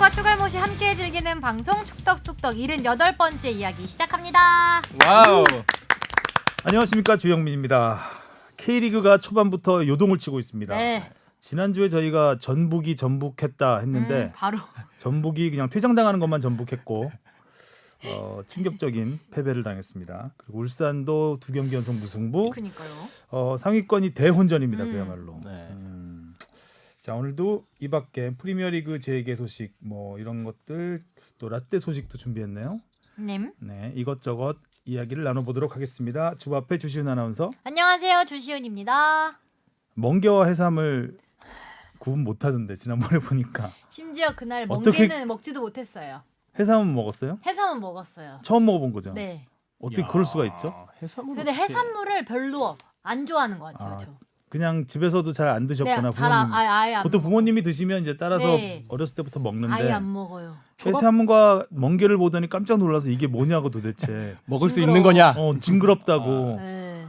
축덕과 추갈못이 함께 즐기는 방송 축덕숙덕 78번째 이야기 시작합니다. 와우. 안녕하십니까, 주영민입니다. K리그가 초반부터 요동을 치고 있습니다. 네. 지난주에 저희가 전북이 전북했다 했는데 바로 전북이 그냥 퇴장당하는 것만 전북했고 충격적인 패배를 당했습니다. 그리고 울산도 2경기 연속 무승부. 그니까요. 상위권이 대혼전입니다. 그야말로. 네. 자, 오늘도 이 밖에 프리미어리그 재개 소식 뭐 이런 것들 또 라떼 소식도 준비했네요. 님. 네, 이것저것 이야기를 나눠보도록 하겠습니다. 주 앞에 주시은 아나운서. 안녕하세요. 주시은입니다. 멍게와 해삼을 구분 못하던데 지난번에 보니까. 심지어 그날 어떻게- 멍게는 먹지도 못했어요. 해삼은 먹었어요? 해삼은 먹었어요. 처음 먹어본 거죠? 네. 어떻게 그럴 수가 있죠? 해산물. 근데 해산물을 별로 안 좋아하는 것 같아요. 아, 저. 그냥 집에서도 잘 안 드셨거나 네, 잘 부모님. 아예 안 보통 먹어요. 부모님이 드시면 이제 따라서 네. 어렸을 때부터 먹는데 아예 안 먹어요. 해삼과 멍게를 보더니 깜짝 놀라서 이게 뭐냐고 도대체. 먹을 수 징그러워. 있는 거냐? 징그럽다고. 네.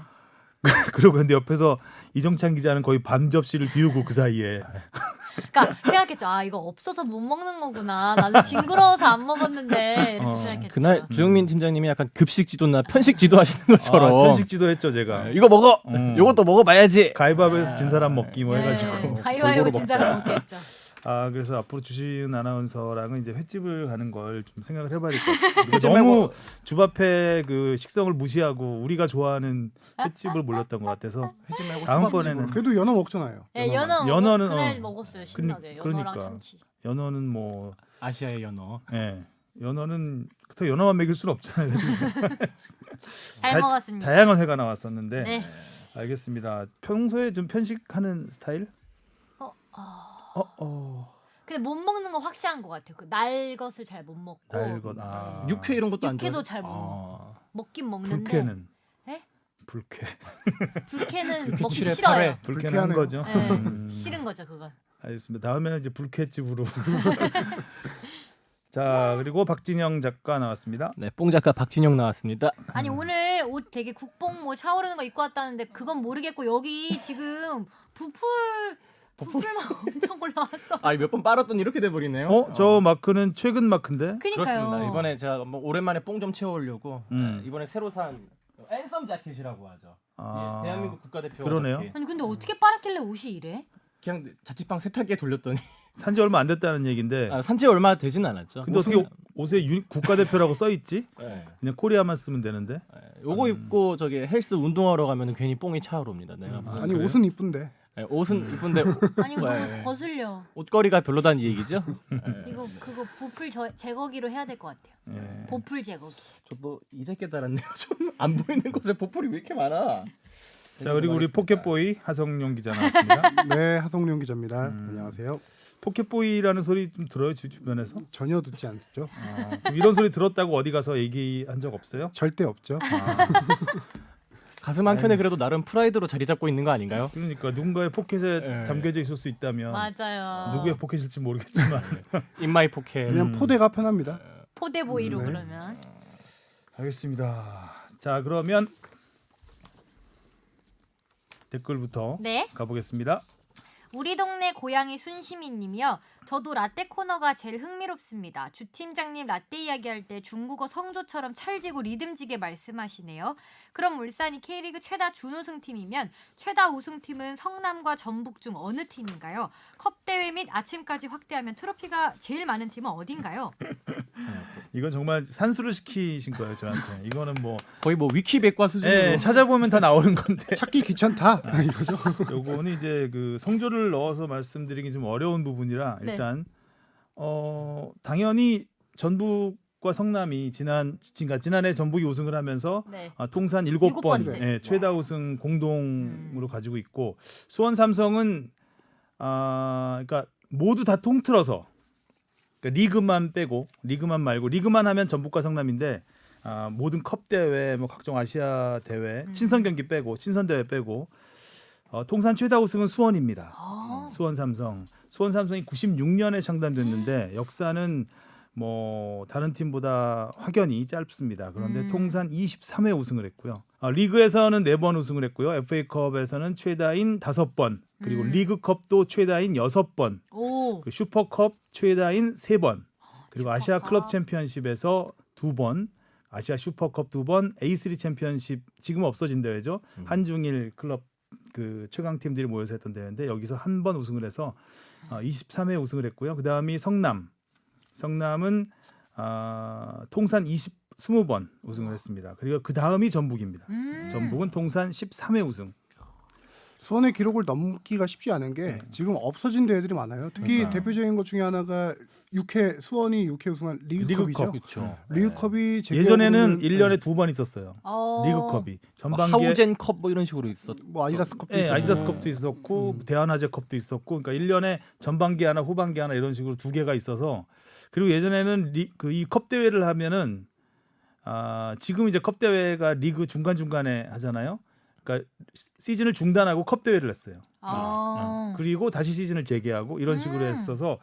그러고 근데 옆에서 이정찬 기자는 거의 반 접시를 비우고 그 사이에 그러니까 생각했죠. 아 이거 없어서 못 먹는 거구나. 나는 징그러워서 안 먹었는데 이렇게 생각했죠. 그날 주영민 팀장님이 약간 급식 지도나 편식 지도하시는 것처럼 편식지도 했죠 제가. 이거 먹어. 요것도 먹어봐야지. 가위바위보에서 진 사람 먹기 뭐 해가지고 가위바위보 골고루 진 먹자. 사람 먹겠죠. 그래서 앞으로 주시은 아나운서랑은 이제 횟집을 가는 걸 좀 생각을 해봐야 될 것 같아요. 너무 주바페 그 식성을 무시하고 우리가 좋아하는 횟집을 몰렸던 것 같아서 해지 말고 다음번에는 그래도 연어 먹잖아요. 네, 연어만. 연어는 연어는, 먹었어요. 신나게. 그러니까. 연어랑 참치. 연어는 뭐 아시아의 연어. 연어는 그렇다고 연어만 먹일 수는 없잖아요. 잘 먹었습니다. 다양한 회가 나왔었는데 네. 알겠습니다. 평소에 좀 편식하는 스타일? 근데 못 먹는 거 확실한 것 같아요. 그 날 것을 잘 못 먹고. 날것. 육회 이런 것도 안 좋아해요? 육회도 잘 못 먹어. 먹긴 먹는데. 불쾌는. 네? 불쾌. 불쾌는 먹기 칠회, 싫어요. 팔회. 불쾌한 불쾌하네요. 거죠. 네, 싫은 거죠 그건. 알겠습니다. 다음에는 이제 불쾌집으로. 자, 그리고 박진영 작가 나왔습니다. 네, 뽕 작가 박진영 나왔습니다. 아니 오늘 옷 되게 국뽕 뭐 차오르는 거 입고 왔다는데 그건 모르겠고 여기 지금 부풀만 엄청 올라왔어. 몇 번 빨았더니 이렇게 돼 버리네요. 저 마크는 최근 마크인데. 그니까요. 그렇습니다. 이번에 제가 뭐 오랜만에 뽕 좀 채워오려고 이번에 새로 산 앤썸 자켓이라고 하죠. 대한민국 국가대표 그러네요. 자켓. 아니 근데 어떻게 빨았길래 옷이 이래? 그냥 자취방 세탁기에 돌렸더니 산지 얼마 안 됐다는 얘긴데. 산지 얼마 되진 않았죠. 근데 어떻게 옷에 국가대표라고 써 있지? 네. 그냥 코리아만 쓰면 되는데. 요거 입고 저기 헬스 운동하러 가면 괜히 뽕이 차오릅니다. 내가 보면. 아니 그래요? 옷은 이쁜데. 네, 옷은 이쁜데 아니 이거 네. 너무 거슬려. 옷걸이가 별로다는 얘기죠. 이거 그거 부풀 제거기로 해야 될 것 같아요. 예. 보풀 제거기. 저도 이제 깨달았네요. 좀 안 보이는 곳에 보풀이 왜 이렇게 많아? 자, 그리고 우리 포켓보이 하성룡 기자 나왔습니다. 네, 하성룡 기자입니다. 음. 안녕하세요. 포켓보이라는 소리 좀 들어요 주변에서? 전혀 듣지 않죠? 그럼 이런 소리 들었다고 어디 가서 얘기한 적 없어요? 절대 없죠. 가슴 한 켠에 그래도 나름 프라이드로 자리 잡고 있는 거 아닌가요? 그러니까 누군가의 포켓에 예. 담겨져 있을 수 있다면 맞아요. 누구의 포켓일지 모르겠지만 인마이 포켓. 그냥 포대가 편합니다. 포대보이로 네. 그러면. 알겠습니다. 자, 그러면 댓글부터 네. 가보겠습니다. 우리 동네 고양이 순시민님이요. 저도 라떼 코너가 제일 흥미롭습니다. 주 팀장님 라떼 이야기할 때 중국어 성조처럼 찰지고 리듬지게 말씀하시네요. 그럼 울산이 K리그 최다 준우승팀이면 최다 우승팀은 성남과 전북 중 어느 팀인가요? 컵 대회 및 아침까지 확대하면 트로피가 제일 많은 팀은 어딘가요? 이건 정말 산수를 시키신 거예요 저한테. 이거는 뭐 거의 뭐 위키백과 수준으로. 찾아보면 다 나오는 건데. 찾기 귀찮다 이거죠. 요거는 이제 그 성조를 넣어서 말씀드리기 좀 어려운 부분이라 네. 일단 당연히 전북과 성남이 지난해 전북이 우승을 하면서 네. 통산 일곱 7번 번째. 최다 우승 공동으로 가지고 있고 수원 삼성은 그러니까 모두 다 통틀어서 그러니까 리그만 말고 리그만 하면 전북과 성남인데 모든 컵 대회 뭐 각종 아시아 대회 친선 경기 빼고 친선 대회 빼고 통산 최다 우승은 수원입니다. 수원 삼성이 96년에 창단됐는데 역사는 뭐 다른 팀보다 확연히 짧습니다. 그런데 음. 통산 23회 우승을 했고요. 리그에서는 4번 우승을 했고요. FA컵에서는 최다인 5번, 그리고 리그컵도 최다인 6번, 오. 그 슈퍼컵 최다인 3번, 그리고 아시아 슈퍼컵. 클럽 챔피언십에서 2번, 아시아 슈퍼컵 2번, A3 챔피언십 지금 없어진 대회죠. 한중일 클럽 그 최강 팀들이 모여서 했던 대회인데 여기서 한 번 우승을 해서 23회 우승을 했고요. 그다음이 성남은 통산 20번 우승을 했습니다. 그리고 그 다음이 전북입니다. 전북은 통산 13회 우승. 수원의 기록을 넘기가 쉽지 않은 게 지금 없어진 대회들이 많아요. 특히 그러니까요. 대표적인 것 중에 하나가 수원이 6회 우승한 리그컵이죠. 리그컵. 그렇죠. 리그컵이 제 예전에는 기억으로는 1년에 2번 있었어요. 어. 리그컵이 뭐 전반기에 하우젠컵 뭐 이런 식으로 있었. 뭐 아디다스컵도 네, 있었고. 아디다스컵도 있었고 대한화재컵도 있었고, 그러니까 1년에 전반기 하나 후반기 하나 이런 식으로 2개가 있어서, 그리고 예전에는 이 컵 대회를 하면은 지금 이제 컵 대회가 리그 중간 중간에 하잖아요. 그러니까 시즌을 중단하고 컵 대회를 했어요. 그리고 다시 시즌을 재개하고 이런 식으로 했어서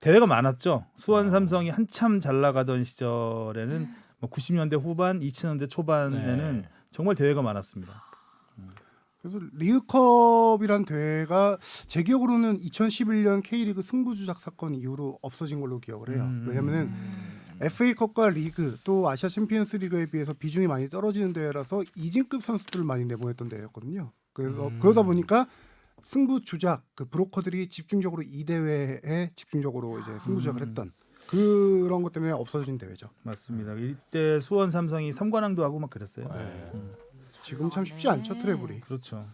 대회가 많았죠. 수원 삼성이 한참 잘 나가던 시절에는 뭐 90년대 후반, 2000년대 초반에는 네. 정말 대회가 많았습니다. 그래서 리그컵이란 대회가 제 기억으로는 2011년 K리그 승부조작 사건 이후로 없어진 걸로 기억을 해요. 왜냐면은 FA컵과 리그 또 아시아 챔피언스 리그에 비해서 비중이 많이 떨어지는 대회라서 이진급 선수들을 많이 내보냈던 대회였거든요. 그래서 그러다 보니까 승부 조작 그 브로커들이 집중적으로 이 대회에 집중적으로 이제 승부 조작을 했던 그런 것 때문에 없어진 대회죠. 맞습니다. 이때 수원 삼성이 3관왕도 하고 막 그랬어요. 지금 참 쉽지 않죠, 트래블이. 그렇죠.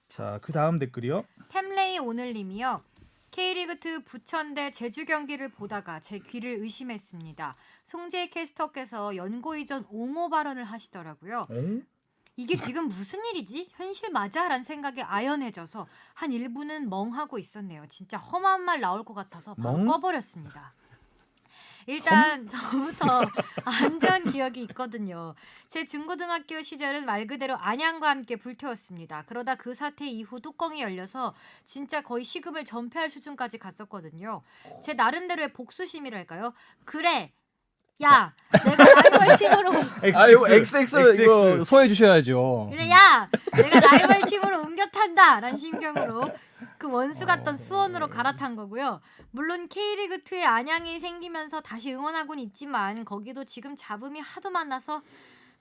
자, 그 다음 댓글이요. 템레이 오늘님이요. K리그2 부천 대 제주 경기를 보다가 제 귀를 의심했습니다. 송재희 캐스터께서 연고 이전 옹호 발언을 하시더라고요. 이게 지금 무슨 일이지? 현실 맞아? 라는 생각에 아연해져서 한 1분은 멍하고 있었네요. 진짜 험한 말 나올 것 같아서 바로 멍? 꺼버렸습니다. 일단 저부터 안전 기억이 있거든요. 제 중고등학교 시절은 말 그대로 안양과 함께 불태웠습니다. 그러다 그 사태 이후 뚜껑이 열려서 진짜 거의 시급을 전폐할 수준까지 갔었거든요. 제 나름대로의 복수심이랄까요? 그래. 야, 내가 라이벌 팀으로 아유 XX 이거 소화해 주셔야죠. 그래 야 내가 라이벌 팀으로 옮겨탄다 라는 심경으로 그 원수 같던 수원으로 갈아탄 거고요. 물론 K리그2에 안양이 생기면서 다시 응원하곤 있지만 거기도 지금 잡음이 하도 많아서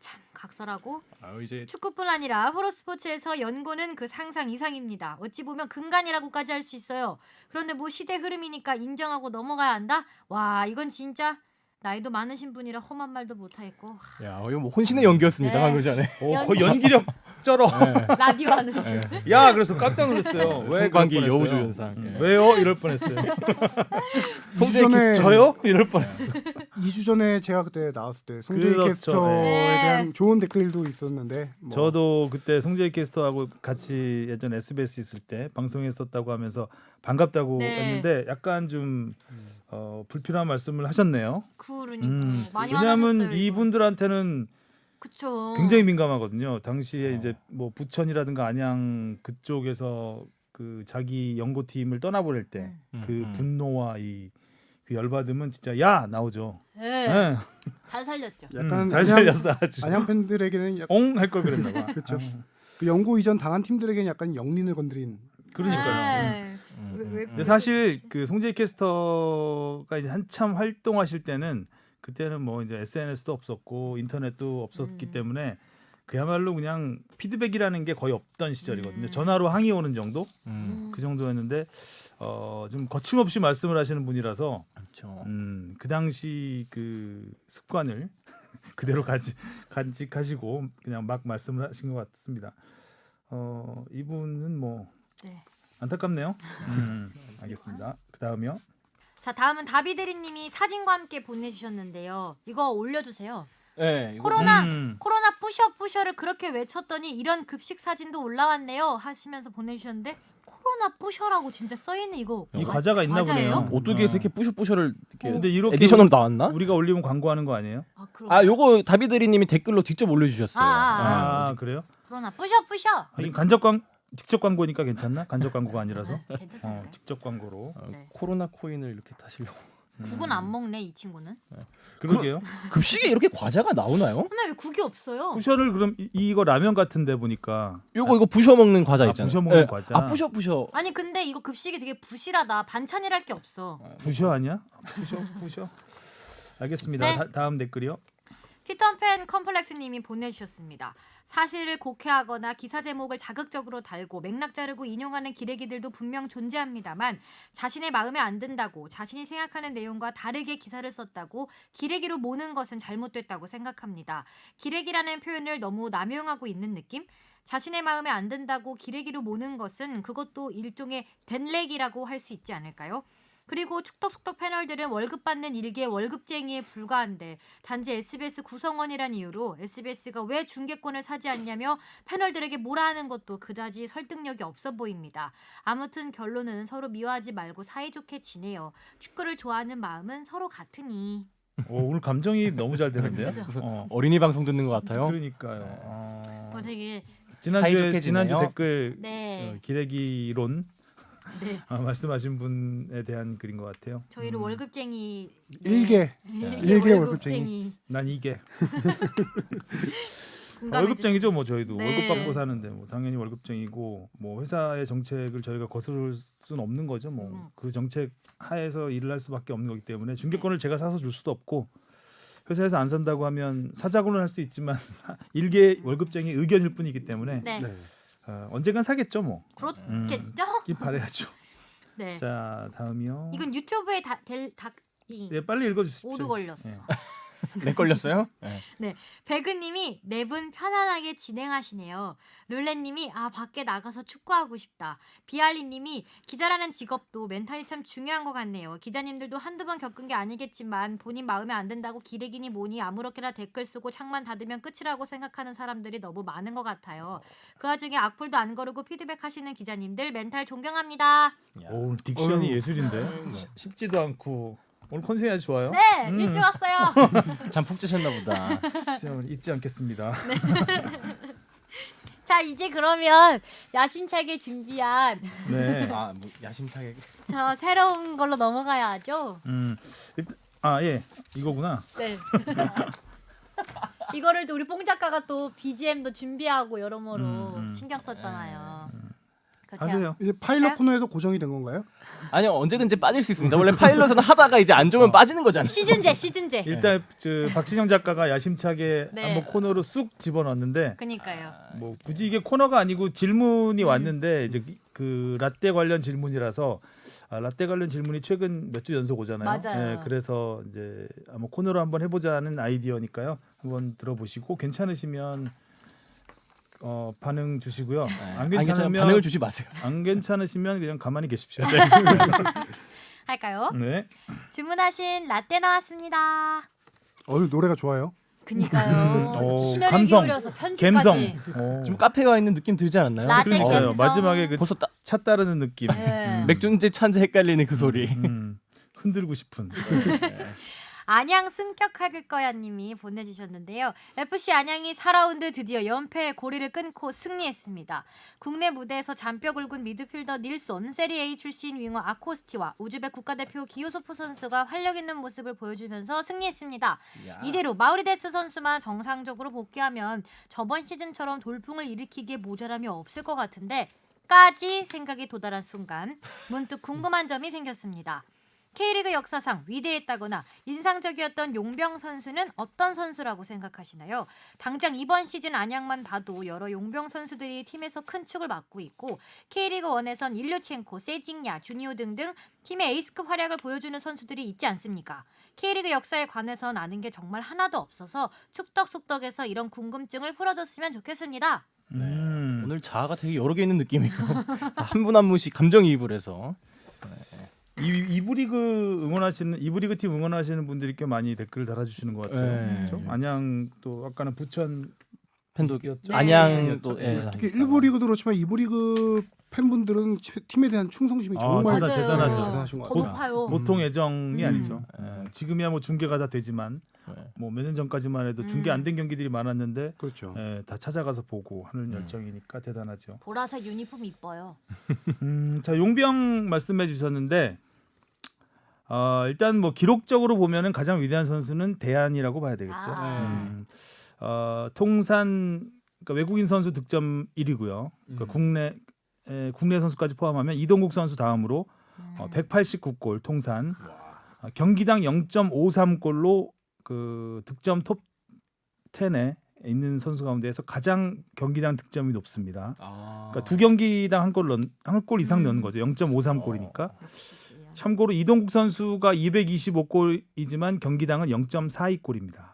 참 각설하고 이제 축구뿐 아니라 프로스포츠에서 연고는 그 상상 이상입니다. 어찌 보면 근간이라고까지 할 수 있어요. 그런데 뭐 시대 흐름이니까 인정하고 넘어가야 한다? 와 이건 진짜 나이도 많으신 분이라 험한 말도 못하겠고 야 이거 뭐 혼신의 연기였습니다. 네. 방금 전에. 거의 연기력 쩔어. 라디오 하는 줄. 야, 그래서 깜짝 놀랐어요. 왜 성관계 그럴 뻔했어요? 여우조연상. 예. 왜요? 이럴 뻔했어요. 송재희 캐스터 저요? 이럴 뻔했어요. 2주 전에 제가 그때 나왔을 때 송재희 그렇죠. 캐스터에 네. 대한 좋은 댓글도 있었는데 뭐 저도 그때 송재희 캐스터하고 같이 예전 SBS 있을 때 방송했었다고 하면서 반갑다고 네. 했는데 약간 좀 불필요한 말씀을 하셨네요. 그러니까 많이 왜냐하면 화나셨어요, 이거. 이분들한테는 그쵸. 굉장히 민감하거든요. 당시에 이제 뭐 부천이라든가 안양 그쪽에서 그 자기 연고팀을 떠나보낼 때 그 분노와 그 열받음은 진짜 야 나오죠. 네. 네. 잘 살렸죠. 약간 잘 살렸어 아주. 안양 팬들에게는 옹 할 걸 그랬나 봐. 그렇죠. 그 연고 이전 당한 팀들에게는 약간 영린을 건드린. 그러니까요. 네. 근데 사실 그 송재희 캐스터가 이제 한참 활동하실 때는 그때는 뭐 이제 SNS도 없었고 인터넷도 없었기 때문에 그야말로 그냥 피드백이라는 게 거의 없던 시절이거든요. 전화로 항의 오는 정도? 그 정도였는데 좀 거침없이 말씀을 하시는 분이라서 그렇죠. 그 당시 그 습관을 그대로 간직하시고 그냥 막 말씀을 하신 것 같습니다. 이분은 뭐 네. 안타깝네요. 알겠습니다. 그 다음이요. 자 다음은 다비드리님이 사진과 함께 보내주셨는데요. 이거 올려주세요. 네, 이거 코로나 뿌셔를 그렇게 외쳤더니 이런 급식 사진도 올라왔네요 하시면서 보내주셨는데 코로나 뿌셔라고 진짜 써있는 이거 이 과자가 있나 과자예요? 보네요. 오뚜기에서 이렇게 뿌셔뿌셔를 이렇게 근데 이렇게 에디션으로 나왔나? 우리가 올리면 광고하는 거 아니에요? 아 그럼 요거 다비드리님이 댓글로 직접 올려주셨어요. 아, 그래요? 코로나 뿌셔 아니 직접 광고니까 괜찮나? 간접 광고가 아니라서 괜찮습니까? 직접 광고로. 네. 코로나 코인을 이렇게 다시려고. 국은 안 먹네 이 친구는. 그러게요. 급식에 이렇게 과자가 나오나요? 근데 왜 국이 없어요? 부셔를 그럼 이거 라면 같은데 보니까 이거 부셔 먹는 과자 있잖아요. 부셔 먹는 예. 과자. 아 부셔. 아니 근데 이거 급식이 되게 부실하다. 반찬이랄 게 없어. 부셔 아니야? 부셔. 알겠습니다. 네. 다음 댓글이요. 피터팬 컴플렉스님이 보내주셨습니다. 사실을 곡해하거나 기사 제목을 자극적으로 달고 맥락 자르고 인용하는 기레기들도 분명 존재합니다만 자신의 마음에 안 든다고 자신이 생각하는 내용과 다르게 기사를 썼다고 기레기로 모는 것은 잘못됐다고 생각합니다. 기레기라는 표현을 너무 남용하고 있는 느낌? 자신의 마음에 안 든다고 기레기로 모는 것은 그것도 일종의 댄렉이라고 할 수 있지 않을까요? 그리고 축덕숙덕 패널들은 월급 받는 일개 월급쟁이에 불과한데 단지 SBS 구성원이란 이유로 SBS가 왜 중계권을 사지 않냐며 패널들에게 뭐라 하는 것도 그다지 설득력이 없어 보입니다. 아무튼 결론은 서로 미워하지 말고 사이좋게 지내요. 축구를 좋아하는 마음은 서로 같으니. 오늘 감정이입 너무 잘 되는데요. 그죠? 어린이 방송 듣는 것 같아요. 그러니까요. 되게 사이좋게 지난주 지내요? 댓글 네. 기레기론 네. 말씀하신 분에 대한 글인 것 같아요. 저희를 월급쟁이 일개 일개 월급쟁이. 난 이게 공감해 월급쟁이죠. 뭐 저희도 네. 월급 받고 사는데 뭐 당연히 월급쟁이고 뭐 회사의 정책을 저희가 거스를 수는 없는 거죠. 뭐 그 정책 하에서 일을 할 수밖에 없는 거기 때문에 중개권을 제가 사서 줄 수도 없고 회사에서 안 산다고 하면 사자고는 할 수 있지만 일개 월급쟁이 의견일 뿐이기 때문에 네. 네. 언젠간 사겠죠. 뭐 그렇겠죠? 이 바래야죠. 네. 자 다음이요. 이건 유튜브에 네, 빨리 읽어주십시오. 오류 걸렸어. 네. 네 걸렸어요? 네. 배그님이 네 분 편안하게 진행하시네요. 룰렛님이 밖에 나가서 축구하고 싶다. 비알리님이 기자라는 직업도 멘탈이 참 중요한 것 같네요. 기자님들도 한두 번 겪은 게 아니겠지만 본인 마음에 안 든다고 기레기니 뭐니 아무렇게나 댓글 쓰고 창만 닫으면 끝이라고 생각하는 사람들이 너무 많은 것 같아요. 그 와중에 악플도 안 거르고 피드백 하시는 기자님들 멘탈 존경합니다. 오늘 딕션이 어휴. 예술인데 쉽지도 않고 오늘 컨셉이 아주 좋아요. 네, 일찍 왔어요. 잠푹 자셨나 보다. 글쎄요, 잊지 않겠습니다. 자, 이제 그러면 야심차게 준비한 네. 뭐 야심차게. 저 새로운 걸로 넘어가야죠. 예, 이거구나. 네. 이거를 또 우리 뽕 작가가 또 BGM도 준비하고 여러모로 신경 썼잖아요. 그거 제가- 하세요. 이제 파일럿 네? 코너에서 고정이 된 건가요? 아니요 언제든지 빠질 수 있습니다. 원래 파일럿은 하다가 이제 안 좋으면 빠지는 거잖아요. 시즌제. 일단 박진영 작가가 야심차게 네. 한번 코너로 쑥 집어넣었는데 그니까요. 뭐 굳이 이게 코너가 아니고 질문이 왔는데 이제 그 라떼 관련 질문이라서 라떼 관련 질문이 최근 몇 주 연속 오잖아요. 맞아요. 네, 그래서 이제 한번 코너로 한번 해보자는 아이디어니까요. 한번 들어보시고 괜찮으시면 반응 주시고요. 안 괜찮으면 반응을 주지 마세요. 안 괜찮으시면 그냥 가만히 계십시오. 할까요? 네. 주문하신 라떼 나왔습니다. 노래가 좋아요. 그니까요. 오, 심혈을 감성, 기울여서 편집까지. 감성. 좀 카페에 와 있는 느낌 들지 않았나요? 라떼 그러니까요. 감성. 마지막에 그 벌써 차 따르는 느낌. 네. 맥주인지 차인지 헷갈리는 그 소리. 흔들고 싶은. 안양 승격할 거야님이 보내주셨는데요. FC 안양이 4라운드 드디어 연패의 고리를 끊고 승리했습니다. 국내 무대에서 잔뼈 굵은 미드필더 닐손, 세리A 출신 윙어 아코스티와 우즈벡 국가대표 기요소프 선수가 활력 있는 모습을 보여주면서 승리했습니다. 이대로 마우리데스 선수만 정상적으로 복귀하면 저번 시즌처럼 돌풍을 일으키기에 모자람이 없을 것 같은데 까지 생각이 도달한 순간 문득 궁금한 점이 생겼습니다. K리그 역사상 위대했다거나 인상적이었던 용병 선수는 어떤 선수라고 생각하시나요? 당장 이번 시즌 안양만 봐도 여러 용병 선수들이 팀에서 큰 축을 맡고 있고 K리그 1에선 일류첸코, 세징야, 주니오 등등 팀의 에이스급 활약을 보여주는 선수들이 있지 않습니까? K리그 역사에 관해선 아는 게 정말 하나도 없어서 축덕숙덕에서 이런 궁금증을 풀어줬으면 좋겠습니다. 오늘 자아가 되게 여러 개 있는 느낌이에요. 한 분 한 분씩 감정이입을 해서. 이브리그 팀 응원하시는 분들이 꽤 많이 댓글을 달아주시는 것 같아요. 네. 그렇죠? 안양 또 아까는 부천 팬도 네. 안양 또 특히 1부 리그도 그렇지만 2부 리그 팬분들은 팀에 대한 충성심이 정말 맞아요. 대단하죠. 대단하신 것 더 같아요. 높아요. 보통 애정이 아니죠. 네. 지금이야 뭐 중계가 다 되지만 뭐 몇 년 전까지만 해도 중계 안 된 경기들이 많았는데 그렇죠. 다 찾아가서 보고 하는 열정이니까 대단하죠. 보라색 유니폼 이뻐요. 자 용병 말씀해 주셨는데 일단 뭐 기록적으로 보면은 가장 위대한 선수는 대안이라고 봐야 되겠죠. 통산 그러니까 외국인 선수 득점 1위고요. 그러니까 국내 선수까지 포함하면 이동국 선수 다음으로 189골 통산. 경기당 0.53골로 그 득점 톱 10에 있는 선수 가운데에서 가장 경기당 득점이 높습니다. 그러니까 두 경기당 한 골 이상 넣는 거죠. 0.53골이니까. 참고로 이동국 선수가 225골이지만 경기당은 0.42골입니다.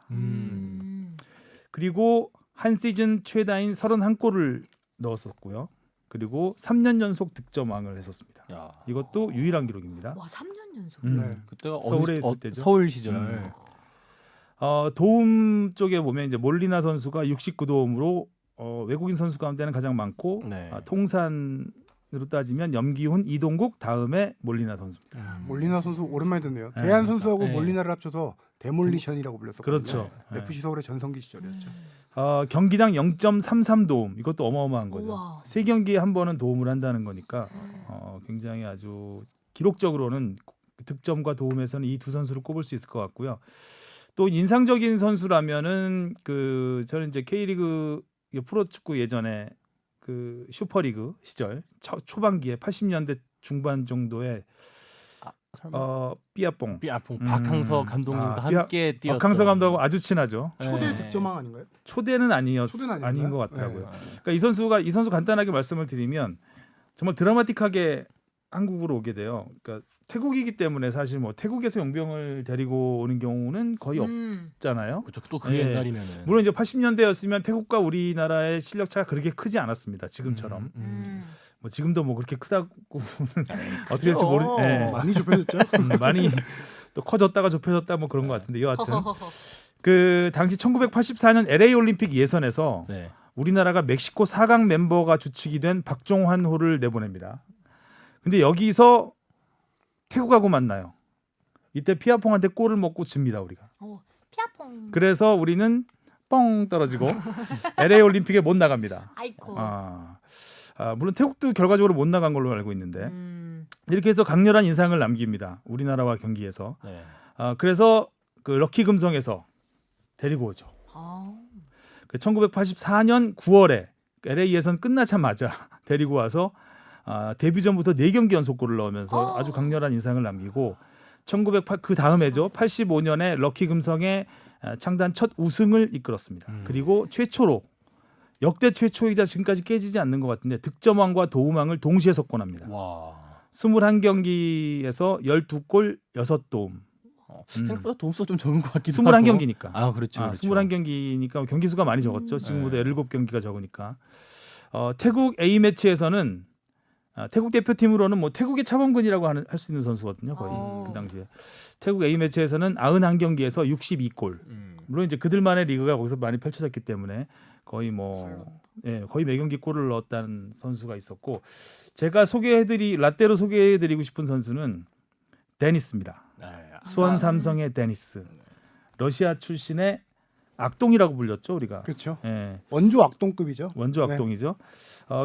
그리고 한 시즌 최다인 31골을 넣었었고요. 그리고 3년 연속 득점왕을 했었습니다. 이것도 유일한 기록입니다. 와 3년 연속. 그때가 서울에 있을 때죠. 서울 시절. 도움 쪽에 보면 이제 몰리나 선수가 69도움으로 외국인 선수 가운데는 가장 많고 네. 통산으로 따지면 염기훈, 이동국 다음에 몰리나 선수입니다. 몰리나 선수 오랜만에 듣네요. 네. 대한 선수하고 네. 몰리나를 합쳐서 대몰리션이라고 불렀었거든요. 그렇죠. 네. FC 서울의 전성기 시절이었죠. 경기당 0.33도움 이것도 어마어마한 거죠. 우와. 세 경기에 한 번은 도움을 한다는 거니까 굉장히 아주 기록적으로는 득점과 도움에서는 이 두 선수를 꼽을 수 있을 것 같고요. 또 인상적인 선수라면은 그 저는 이제 K리그 프로축구 예전에 그 슈퍼리그 시절 초반기에 80년대 중반 정도에 삐아뽕 박항서 감독님과 함께 뛰었던. 박항서 감독하고 아주 친하죠. 초대 네. 득점왕 아닌가요? 초대는 초대는 아닌 아닌가요? 것 같더라고요. 네. 그러니까 이 선수 간단하게 말씀을 드리면 정말 드라마틱하게 한국으로 오게 돼요. 그러니까 태국이기 때문에 사실 뭐 태국에서 용병을 데리고 오는 경우는 거의 없잖아요. 그렇죠. 또 그 네. 옛날이면은. 물론 이제 80년대였으면 태국과 우리나라의 실력 차가 그렇게 크지 않았습니다. 지금처럼. 뭐 지금도 뭐 그렇게 크다고 어떻게 될지 많이 좁혀졌죠. 많이 또 커졌다가 좁혀졌다 뭐 그런 것 같은데 여하튼 그 당시 1984년 LA 올림픽 예선에서 네. 우리나라가 멕시코 4강 멤버가 주축이 된 박종환호를 내보냅니다. 근데 여기서 태국하고 만나요. 이때 피아퐁한테 골을 먹고 집니다 우리가. 피아퐁. 그래서 우리는 뻥 떨어지고 LA 올림픽에 못 나갑니다. 아이코. 물론 태국도 결과적으로 못 나간 걸로 알고 있는데 이렇게 해서 강렬한 인상을 남깁니다. 우리나라와 경기에서. 네. 그래서 그 럭키 금성에서 데리고 오죠. 1984년 9월에 LA 예선 끝나자마자 데리고 와서 데뷔전부터 4경기 연속골을 넣으면서 아주 강렬한 인상을 남기고 그 다음에죠. 85년에 럭키 금성의 창단 첫 우승을 이끌었습니다. 그리고 최초로 역대 최초이자 지금까지 깨지지 않는 것 같은데 득점왕과 도움왕을 동시에 석권합니다. 와. 21경기에서 12골 6도움. 생각보다 도움수가 좀 적은 것 같기도 하고. 21경기니까. 그렇죠. 그렇죠. 21경기니까 경기 수가 많이 적었죠. 지금보다 17경기가 적으니까. 태국 A 매치에서는 태국 대표팀으로는 뭐 태국의 차범근이라고 할 수 있는 선수거든요. 거의 그 당시에. 태국 A 매치에서는 91경기에서 62골. 물론 이제 그들만의 리그가 거기서 많이 펼쳐졌기 때문에 거의 거의 매경기 골을 넣었다는 선수가 있었고 제가 라떼로 소개해드리고 싶은 선수는 데니스입니다. 수원 삼성의 데니스. 러시아 출신의 악동이라고 불렸죠 우리가. 그렇죠. 예. 원조 악동급이죠. 원조 악동이죠.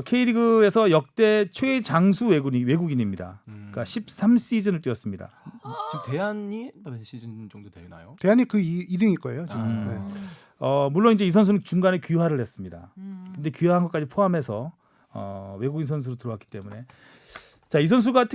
K리그에서 역대 최장수 외국인입니다. 그러니까 13시즌을 뛰었습니다. 지금 대안이 몇 시즌 정도 되나요? 대한이 그 2등일 거예요. 지금. 네. 물론 이제 이 선수는 중간에 귀화를 했습니다. 근데 귀화한 것까지 포함해서 외국인 선수로 들어왔기 때문에 자, 이 선수가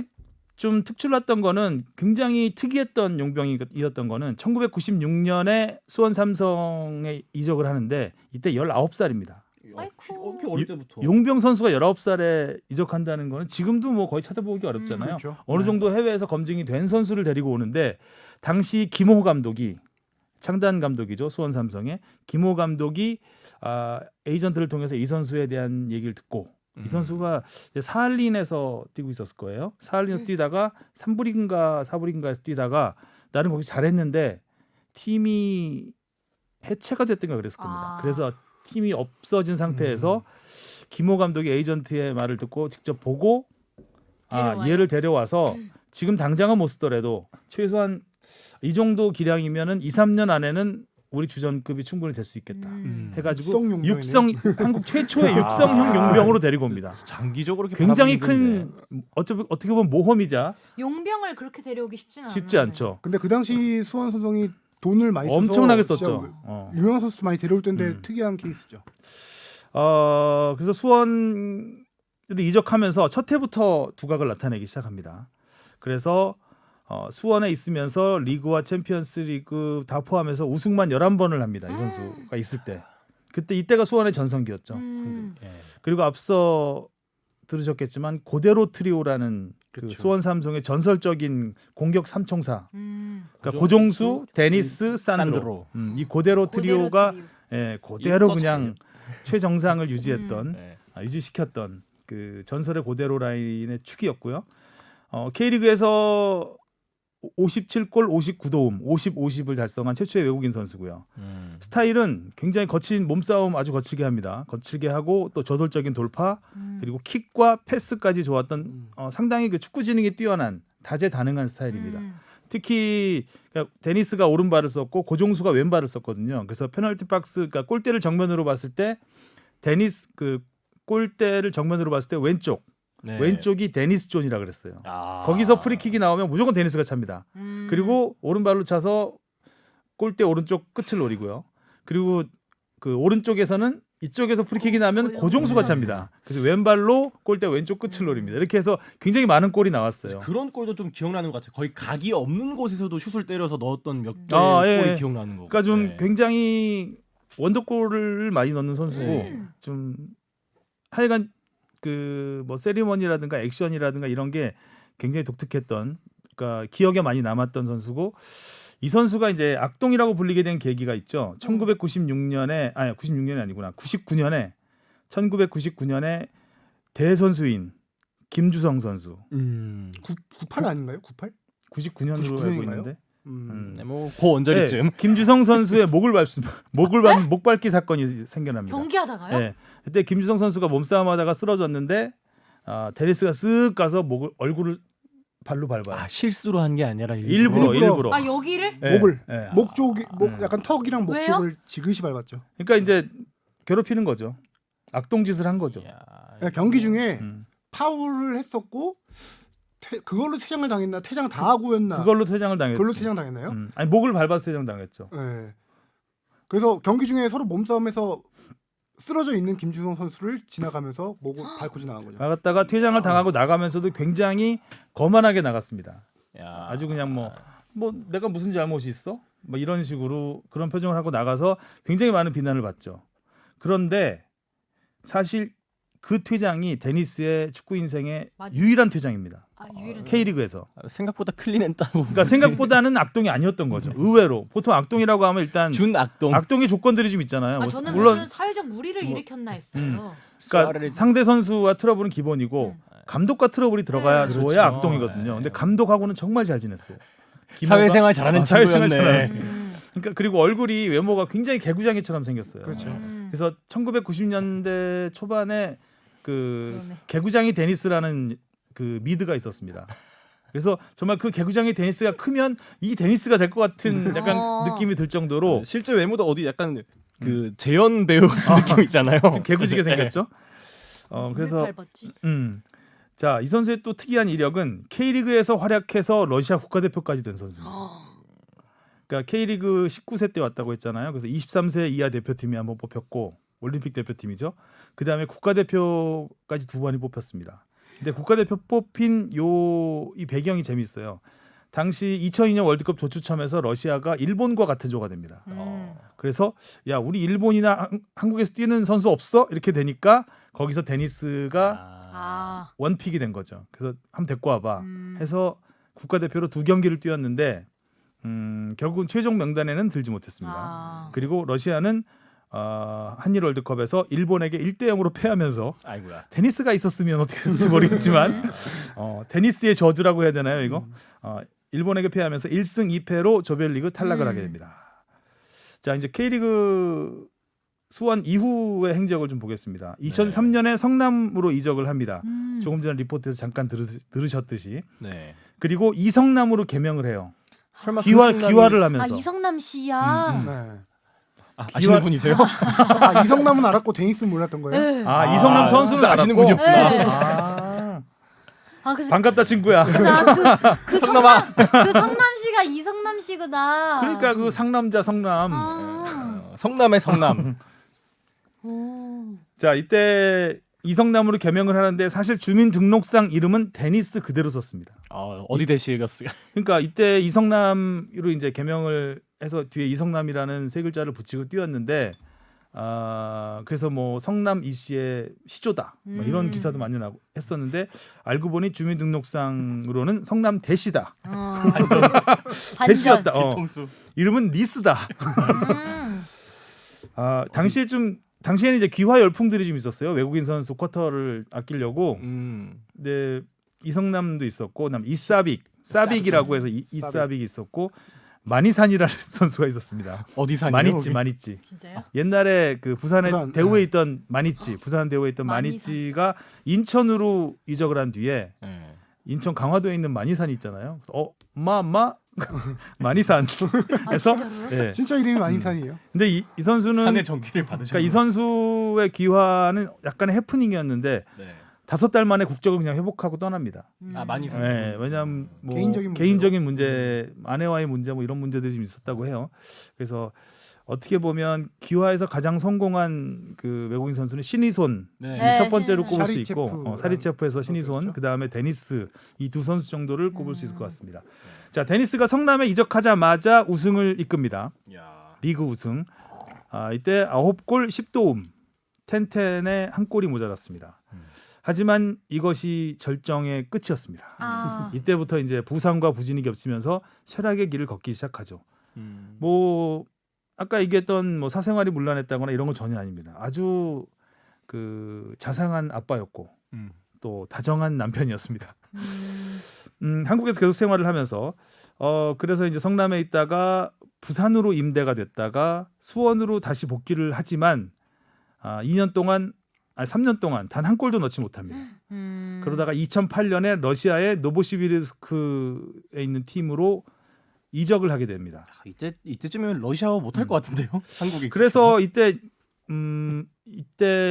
좀 특출났던 거는 굉장히 특이했던 용병이었던 거는 1996년에 수원 삼성에 이적을 하는데 이때 19살입니다. 아이쿠. 어릴 때부터. 용병 선수가 19살에 이적한다는 거는 지금도 뭐 거의 찾아보기 어렵잖아요. 그렇죠. 어느 정도 해외에서 검증이 된 선수를 데리고 오는데 당시 김호 감독이 창단 감독이죠. 수원 삼성의 김호 감독이 에이전트를 통해서 이 선수에 대한 얘기를 듣고 이 선수가 이제 사할린에서 뛰고 있었을 거예요. 사할린에서 뛰다가 3부리그인가 4부리그인가에서 뛰다가 나름 거기서 잘했는데 팀이 해체가 됐던가 그랬을 겁니다. 그래서 팀이 없어진 상태에서 김호 감독이 에이전트의 말을 듣고 직접 보고 얘를 데려와서 지금 당장은 못 쓰더라도 최소한 이 정도 기량이면은 2, 3년 안에는 우리 주전급이 충분히 될 수 있겠다. 해가지고 육성 용병이네요. 육성 한국 최초의 육성형 용병으로 데리고 옵니다. 장기적으로 이렇게 굉장히 바라보는 큰 어떻게 보면 모험이자 용병을 그렇게 데려오기 쉽지는 않아요. 쉽지 않죠. 근데 그 당시 수원 삼성이 돈을 많이 써서 엄청나게 진짜 썼죠. 유명한 선수 많이 데려올 텐데 특이한 케이스죠. 그래서 수원을 이적하면서 첫 해부터 두각을 나타내기 시작합니다. 그래서 수원에 있으면서 리그와 챔피언스 리그 다 포함해서 우승만 11번을 합니다. 이 선수가 있을 때. 그때 이때가 수원의 전성기였죠. 예. 그리고 앞서 들으셨겠지만 고대로 트리오라는 그 그쵸. 수원 삼성의 전설적인 공격 삼총사. 그러니까 고종수, 고종수, 데니스, 산드로. 산드로. 이 고대로 트리오가 트리오. 그대로 이것도 그냥 최정상을 유지했던 예. 유지시켰던 그 전설의 고대로 라인의 축이었고요. K리그에서 57골 59도움 50을 달성한 최초의 외국인 선수고요. 스타일은 굉장히 거친 몸싸움 아주 거칠게 합니다. 거칠게 하고 또 저돌적인 돌파 그리고 킥과 패스까지 좋았던 상당히 그 축구 지능이 뛰어난 다재다능한 스타일입니다. 특히 그러니까 데니스가 오른발을 썼고 고종수가 왼발을 썼거든요. 그래서 페널티 박스 그러니까 골대를 정면으로 봤을 때 데니스 그 골대를 정면으로 봤을 때 네. 왼쪽이 데니스 존이라 그랬어요. 아. 거기서 프리킥이 나오면 무조건 데니스가 찹니다. 그리고 오른발로 차서 골대 오른쪽 끝을 노리고요. 그리고 그 오른쪽에서는 이쪽에서 프리킥이 나면 고종수가 찹니다. 그래서 왼발로 골대 왼쪽 끝을 노립니다. 이렇게 해서 굉장히 많은 골이 나왔어요. 그런 골도 좀 기억나는 것 같아요. 거의 각이 없는 곳에서도 슛을 때려서 넣었던 몇 개 예. 골이 기억나는 거. 그러니까 좀 네. 굉장히 원더골을 많이 넣는 선수고 좀 하여간 그 뭐 세리머니라든가 액션이라든가 이런 게 굉장히 독특했던 그러니까 기억에 많이 남았던 선수고 이 선수가 이제 악동이라고 불리게 된 계기가 있죠. 1996년에 96년이 아니구나. 1999년에 대선수인 김주성 선수. 98 아닌가요? 98? 99년으로 알고 있는데. 네, 뭐 고원절이쯤. 네, 김주성 선수의 목을 밟기 사건이 생겨납니다. 경기하다가요? 네, 그때 김주성 선수가 몸싸움하다가 쓰러졌는데 데니스가 쓱 가서 얼굴을 발로 밟아요. 아, 실수로 한 게 아니라 일부러. 아 여기를? 네, 목을 네. 목 쪽이 약간 턱이랑 목 왜요? 쪽을 지그시 밟았죠. 그러니까 이제 괴롭히는 거죠. 악동짓을 한 거죠. 그러니까 경기 중에 음. 파울을 했었고 그걸로 퇴장을 당했나 퇴장 당하고였나 그걸로 퇴장을 당했어요. 그걸로 퇴장 당했나요? 아니 목을 밟아서 퇴장 당했죠. 네. 그래서 경기 중에 서로 몸싸움에서 쓰러져 있는 김주성 선수를 지나가면서 목을 밟고 지나간 거죠. 나갔다가 퇴장을 당하고 나가면서도 굉장히 거만하게 나갔습니다. 야. 아주 그냥 뭐 내가 무슨 잘못이 있어? 뭐 이런 식으로 그런 표정을 하고 나가서 굉장히 많은 비난을 받죠. 그런데 사실 그 퇴장이 데니스의 축구 인생의 맞아요. 유일한 퇴장입니다. 유일한. K리그에서. 생각보다 클린했다고. 그러니까 생각보다는 악동이 아니었던 거죠. 의외로 보통 악동이라고 하면 일단 준 악동. 악동의 조건들이 좀 있잖아요. 저는 물론 무슨 사회적 무리를 일으켰나 했어요. 그러니까 상대 선수와 트러블은 기본이고 감독과 트러블이 들어가야 그렇죠. 줘야 악동이거든요. 근데 감독하고는 정말 잘 지냈어요. 사회생활 잘하는 사회생활 친구였네. 그러니까 그리고 얼굴이 외모가 굉장히 개구장이처럼 생겼어요. 그렇죠. 그래서 1990년대 초반에 그 그러네. 개구장이 데니스라는 그 미드가 있었습니다. 그래서 정말 그 개구장이 데니스가 크면 이 데니스가 될 것 같은 약간 느낌이 들 정도로 실제 외모도 어디 약간 그 재현 배우 같은 느낌 있잖아요. 좀 개구지게 생겼죠. 그래서 밟았지? 자, 이 선수의 또 특이한 이력은 K리그에서 활약해서 러시아 국가대표까지 된 선수입니다. 그러니까 K리그 19세 때 왔다고 했잖아요. 그래서 23세 이하 대표팀이 한번 뽑혔고 올림픽 대표팀이죠. 그다음에 국가대표까지 2번이 뽑혔습니다. 근데 국가대표 뽑힌 이 배경이 재밌어요. 당시 2002년 월드컵 조추첨에서 러시아가 일본과 같은 조가 됩니다. 그래서 야, 우리 일본이나 한국에서 뛰는 선수 없어? 이렇게 되니까 거기서 데니스가 원픽이 된 거죠. 그래서 한번 데리고 와봐 해서 국가대표로 2경기를 뛰었는데 결국은 최종 명단에는 들지 못했습니다. 그리고 러시아는 한일 월드컵에서 일본에게 1대0으로 패하면서 아이고야. 데니스가 있었으면 어떻게 됐을지 모르겠지만 데니스의 저주라고 해야 되나요 이거? 일본에게 패하면서 1승 2패로 조별리그 탈락을 하게 됩니다. 자, 이제 K리그 수원 이후의 행적을 좀 보겠습니다. 2003년에 성남으로 이적을 합니다. 조금 전에 리포트에서 잠깐 들으셨듯이. 네. 그리고 이성남으로 개명을 해요. 설마 기화를 하면서. 이성남 씨야. 네. 아시는 분이세요? 아, 이성남은 알았고 데니스는 몰랐던 거예요? 네. 아, 이성남 선수는 진짜 아시는 알았고? 분이었구나. 네. 아, 아, 그래서 반갑다 친구야. 그 성남 씨가 이성남 씨구나. 그러니까 그 상남자 성남. 성남의 성남. 오. 자, 이때 이성남으로 개명을 하는데 사실 주민등록상 이름은 데니스 그대로 썼습니다. 어디 대시겠어요? 그러니까 이때 이성남으로 이제 개명을 해서 뒤에 이성남이라는 세 글자를 붙이고 띄웠는데 그래서 뭐 성남 이 씨의 시조다 뭐 이런 기사도 많이 나고 했었는데 알고 보니 주민등록상으로는 성남 대시다. 반전. 대시였다. 뒤통수. 이름은 리스다. 음. 당시에는 이제 귀화 열풍들이 좀 있었어요. 외국인 선수 쿼터를 아끼려고. 근데 이성남도 있었고, 그다음 사빅이라고 해서 이사빅이 있었고, 마니산이라는 선수가 있었습니다. 어디 사니요? 마니찌. 진짜요? 옛날에 그 부산 부산, 대우에 있던 마니찌, 부산 대우에 있던 마니산. 마니찌가 인천으로 이적을 한 뒤에 네. 인천 강화도에 있는 마니산이 있잖아요. 그래서 마니산. 그래서 진짜로요? 예. 진짜 이름이 마니산이에요. 근데 이 선수는 산의 전기를 받으신 그러니까 이 선수의 귀화는 약간의 해프닝이었는데 네. 5달 만에 국적을 그냥 회복하고 떠납니다. 많이 산. 네, 왜냐하면 뭐 개인적인 문제, 아내와의 문제 뭐 이런 문제들이 좀 있었다고 해요. 그래서 어떻게 보면 귀화에서 가장 성공한 그 외국인 선수는 신이손 네, 첫 번째로 신이손. 꼽을 수 있고 사리체프에서 신이손 그렇죠. 그 다음에 데니스 이 두 선수 정도를 꼽을 수 있을 것 같습니다. 자, 데니스가 성남에 이적하자마자 우승을 이끕니다. 야. 리그 우승. 이때 9골 10도움 10에 한 골이 모자랐습니다. 하지만 이것이 절정의 끝이었습니다. 이때부터 이제 부상과 부진이 겹치면서 쇠락의 길을 걷기 시작하죠. 뭐 아까 얘기했던 뭐 사생활이 문란했다거나 이런 건 전혀 아닙니다. 아주 그 자상한 아빠였고 또 다정한 남편이었습니다. 한국에서 계속 생활을 하면서 그래서 이제 성남에 있다가 부산으로 임대가 됐다가 수원으로 다시 복귀를 하지만 3년 동안 단 한 골도 넣지 못합니다. 그러다가 2008년에 러시아의 노보시비르스크에 있는 팀으로 이적을 하게 됩니다. 이때쯤이면 러시아어 못할 것 같은데요? 한국이. 그래서 이때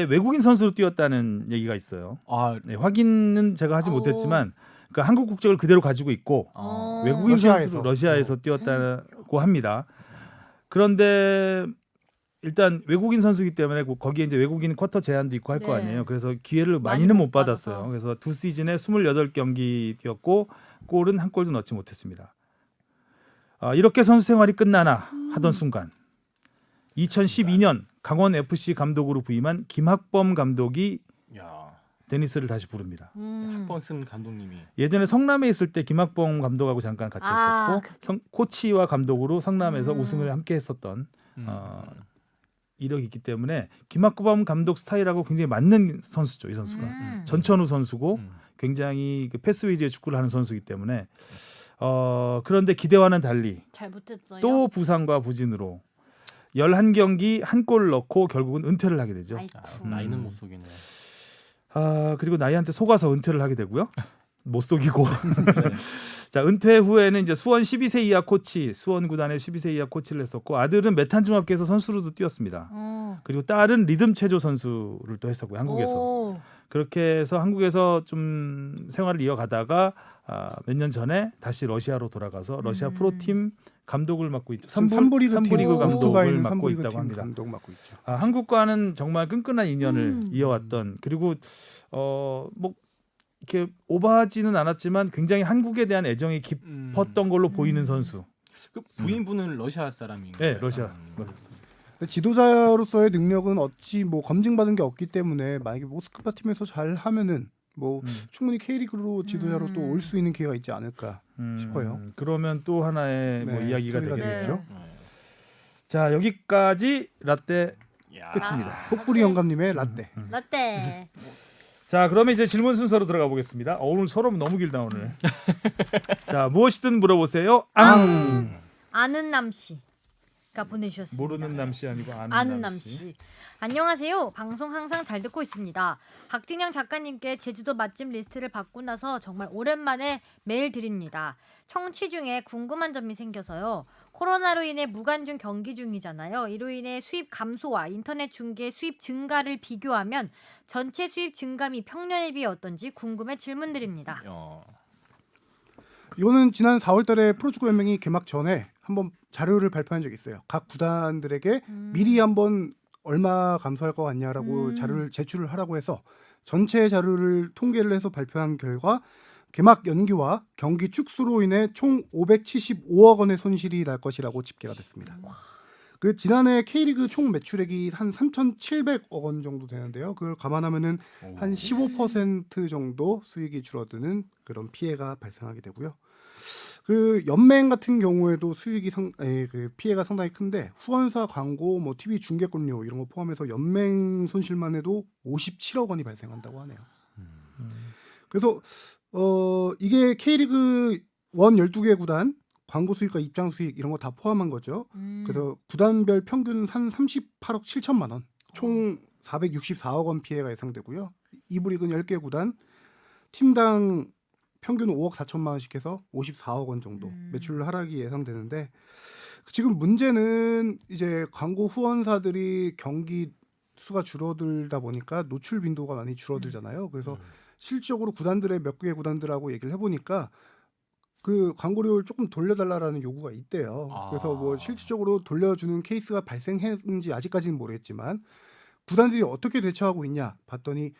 외국인 선수로 뛰었다는 얘기가 있어요. 네, 확인은 제가 하지 못했지만 그러니까 한국 국적을 그대로 가지고 있고 외국인 선수로 러시아에서 뛰었다고 합니다. 그런데 일단 외국인 선수이기 때문에 거기에 이제 외국인 쿼터 제한도 있고 할 거 아니에요. 그래서 기회를 많이는 못 받았어요. 그래서 두 시즌에 28경기 뛰었고 골은 한 골도 넣지 못했습니다. 이렇게 선수 생활이 끝나나 하던 순간 2012년 강원 FC 감독으로 부임한 김학범 감독이 데니스를 다시 부릅니다. 한번 쓴 감독님이 예전에 성남에 있을 때 김학범 감독하고 잠깐 같이 했었고 코치와 감독으로 성남에서 우승을 함께 했었던 이력이 있기 때문에 김학범 감독 스타일하고 굉장히 맞는 선수죠. 이 선수가 전천후 선수고 굉장히 그 패스 위주의 축구를 하는 선수이기 때문에 그런데 기대와는 달리 잘 못했어요. 또 부상과 부진으로 11경기 한 골 넣고 결국은 은퇴를 하게 되죠. 나이는 못 속이네요. 그리고 나이한테 속아서 은퇴를 하게 되고요. 못 속이고. 자, 은퇴 후에는 이제 수원 12세 이하 코치, 수원 구단의 12세 이하 코치를 했었고 아들은 메탄중학교에서 선수로도 뛰었습니다. 그리고 딸은 리듬 체조 선수를 또 했었고요. 한국에서. 그렇게 해서 한국에서 좀 생활을 이어가다가 몇 년 전에 다시 러시아로 돌아가서 러시아 프로팀 감독을 맡고 있죠. 3부 리그 감독을 맡고 있다고 합니다. 감독 맡고 있죠. 한국과는 정말 끈끈한 인연을 이어왔던 그리고 뭐 이렇게 오버하지는 않았지만 굉장히 한국에 대한 애정이 깊었던 걸로 보이는 선수. 그 부인분은 러시아 사람인가요? 네, 러시아. 지도자로서의 능력은 어찌 뭐 검증받은 게 없기 때문에 만약에 모스크바 팀에서 잘 하면은 뭐 충분히 K리그로 지도자로 또 올 수 있는 기회가 있지 않을까 싶어요. 그러면 또 하나의 뭐 이야기가 스토리가 되겠죠. 자, 여기까지 라떼 끝입니다. 혹부리 영감님의 라떼. 라떼. 자, 그러면 이제 질문 순서로 들어가 보겠습니다. 오늘 서로 너무 길다 오늘. 자, 무엇이든 물어보세요. 아는 남 씨. 보내주셨습니다. 모르는 남씨 아니고 아는 남씨. 안녕하세요. 방송 항상 잘 듣고 있습니다. 박진영 작가님께 제주도 맛집 리스트를 받고 나서 정말 오랜만에 메일 드립니다. 청취 중에 궁금한 점이 생겨서요. 코로나로 인해 무관중 경기 중이잖아요. 이로 인해 수입 감소와 인터넷 중계 수입 증가를 비교하면 전체 수입 증감이 평년에 비해 어떤지 궁금해 질문드립니다. 이거는 지난 4월달에 프로축구 연맹이 개막 전에 한번 자료를 발표한 적이 있어요. 각 구단들에게 미리 한번 얼마 감소할 것 같냐라고 자료를 제출을 하라고 해서 전체 자료를 통계를 해서 발표한 결과 개막 연기와 경기 축소로 인해 총 575억 원의 손실이 날 것이라고 집계가 됐습니다. 그 지난해 K리그 총 매출액이 한 3,700억 원 정도 되는데요. 그걸 감안하면은 한 15% 정도 수익이 줄어드는 그런 피해가 발생하게 되고요. 그 연맹 같은 경우에도 수익이 그 피해가 상당히 큰데 후원사 광고, 뭐 TV 중계권료 이런 거 포함해서 연맹 손실만 해도 57억 원이 발생한다고 하네요. 그래서 이게 K리그 1 12개 구단 광고 수익과 입장 수익 이런 거 다 포함한 거죠. 그래서 구단별 평균 한 38억 7천만 원, 총 464억 원 피해가 예상되고요. 2부 리그는 10개 구단 팀당 평균 5억 4천만 원씩 해서 54억 원 정도 매출 하락이 예상되는데 지금 문제는 이제 광고 후원사들이 경기 수가 줄어들다 보니까 노출 빈도가 많이 줄어들잖아요. 그래서 실질적으로 구단들의 몇 개 구단들하고 얘기를 해보니까 그 광고료를 조금 돌려달라라는 요구가 있대요. 그래서 뭐 실질적으로 돌려주는 케이스가 발생했는지 아직까지는 모르겠지만 구단들이 어떻게 대처하고 있냐 봤더니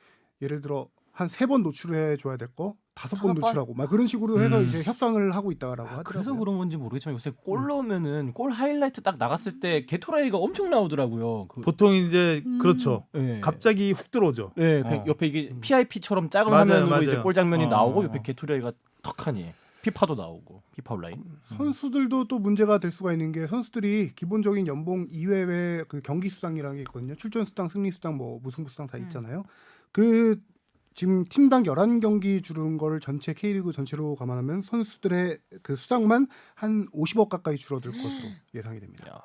예를 들어 한 3번 노출해 줘야 될 거 5번 노출하고 막 그런 식으로 해서 이제 협상을 하고 있다라고 하더라고요. 그래서 그런 건지 모르겠지만 요새 골 넣으면은 골 하이라이트 딱 나갔을 때 게토레이가 엄청 나오더라고요. 보통 이제 그렇죠. 네. 갑자기 훅 들어오죠. 네, 그 옆에 이게 PIP처럼 작은 맞아요, 화면으로 맞아요. 이제 골 장면이 어. 나오고 옆에 게토레이가 턱하니 피파도 나오고 피파 온라인. 선수들도 또 문제가 될 수가 있는 게 선수들이 기본적인 연봉 이외에 그 경기 수당이라는 게 있거든요. 출전 수당, 승리 수당, 뭐 무승부 수당 다 있잖아요. 그 지금 팀당 11경기 주는 걸 전체 K리그 전체로 감안하면 선수들의 그 수당만 한 50억 가까이 줄어들 것으로 예상이 됩니다.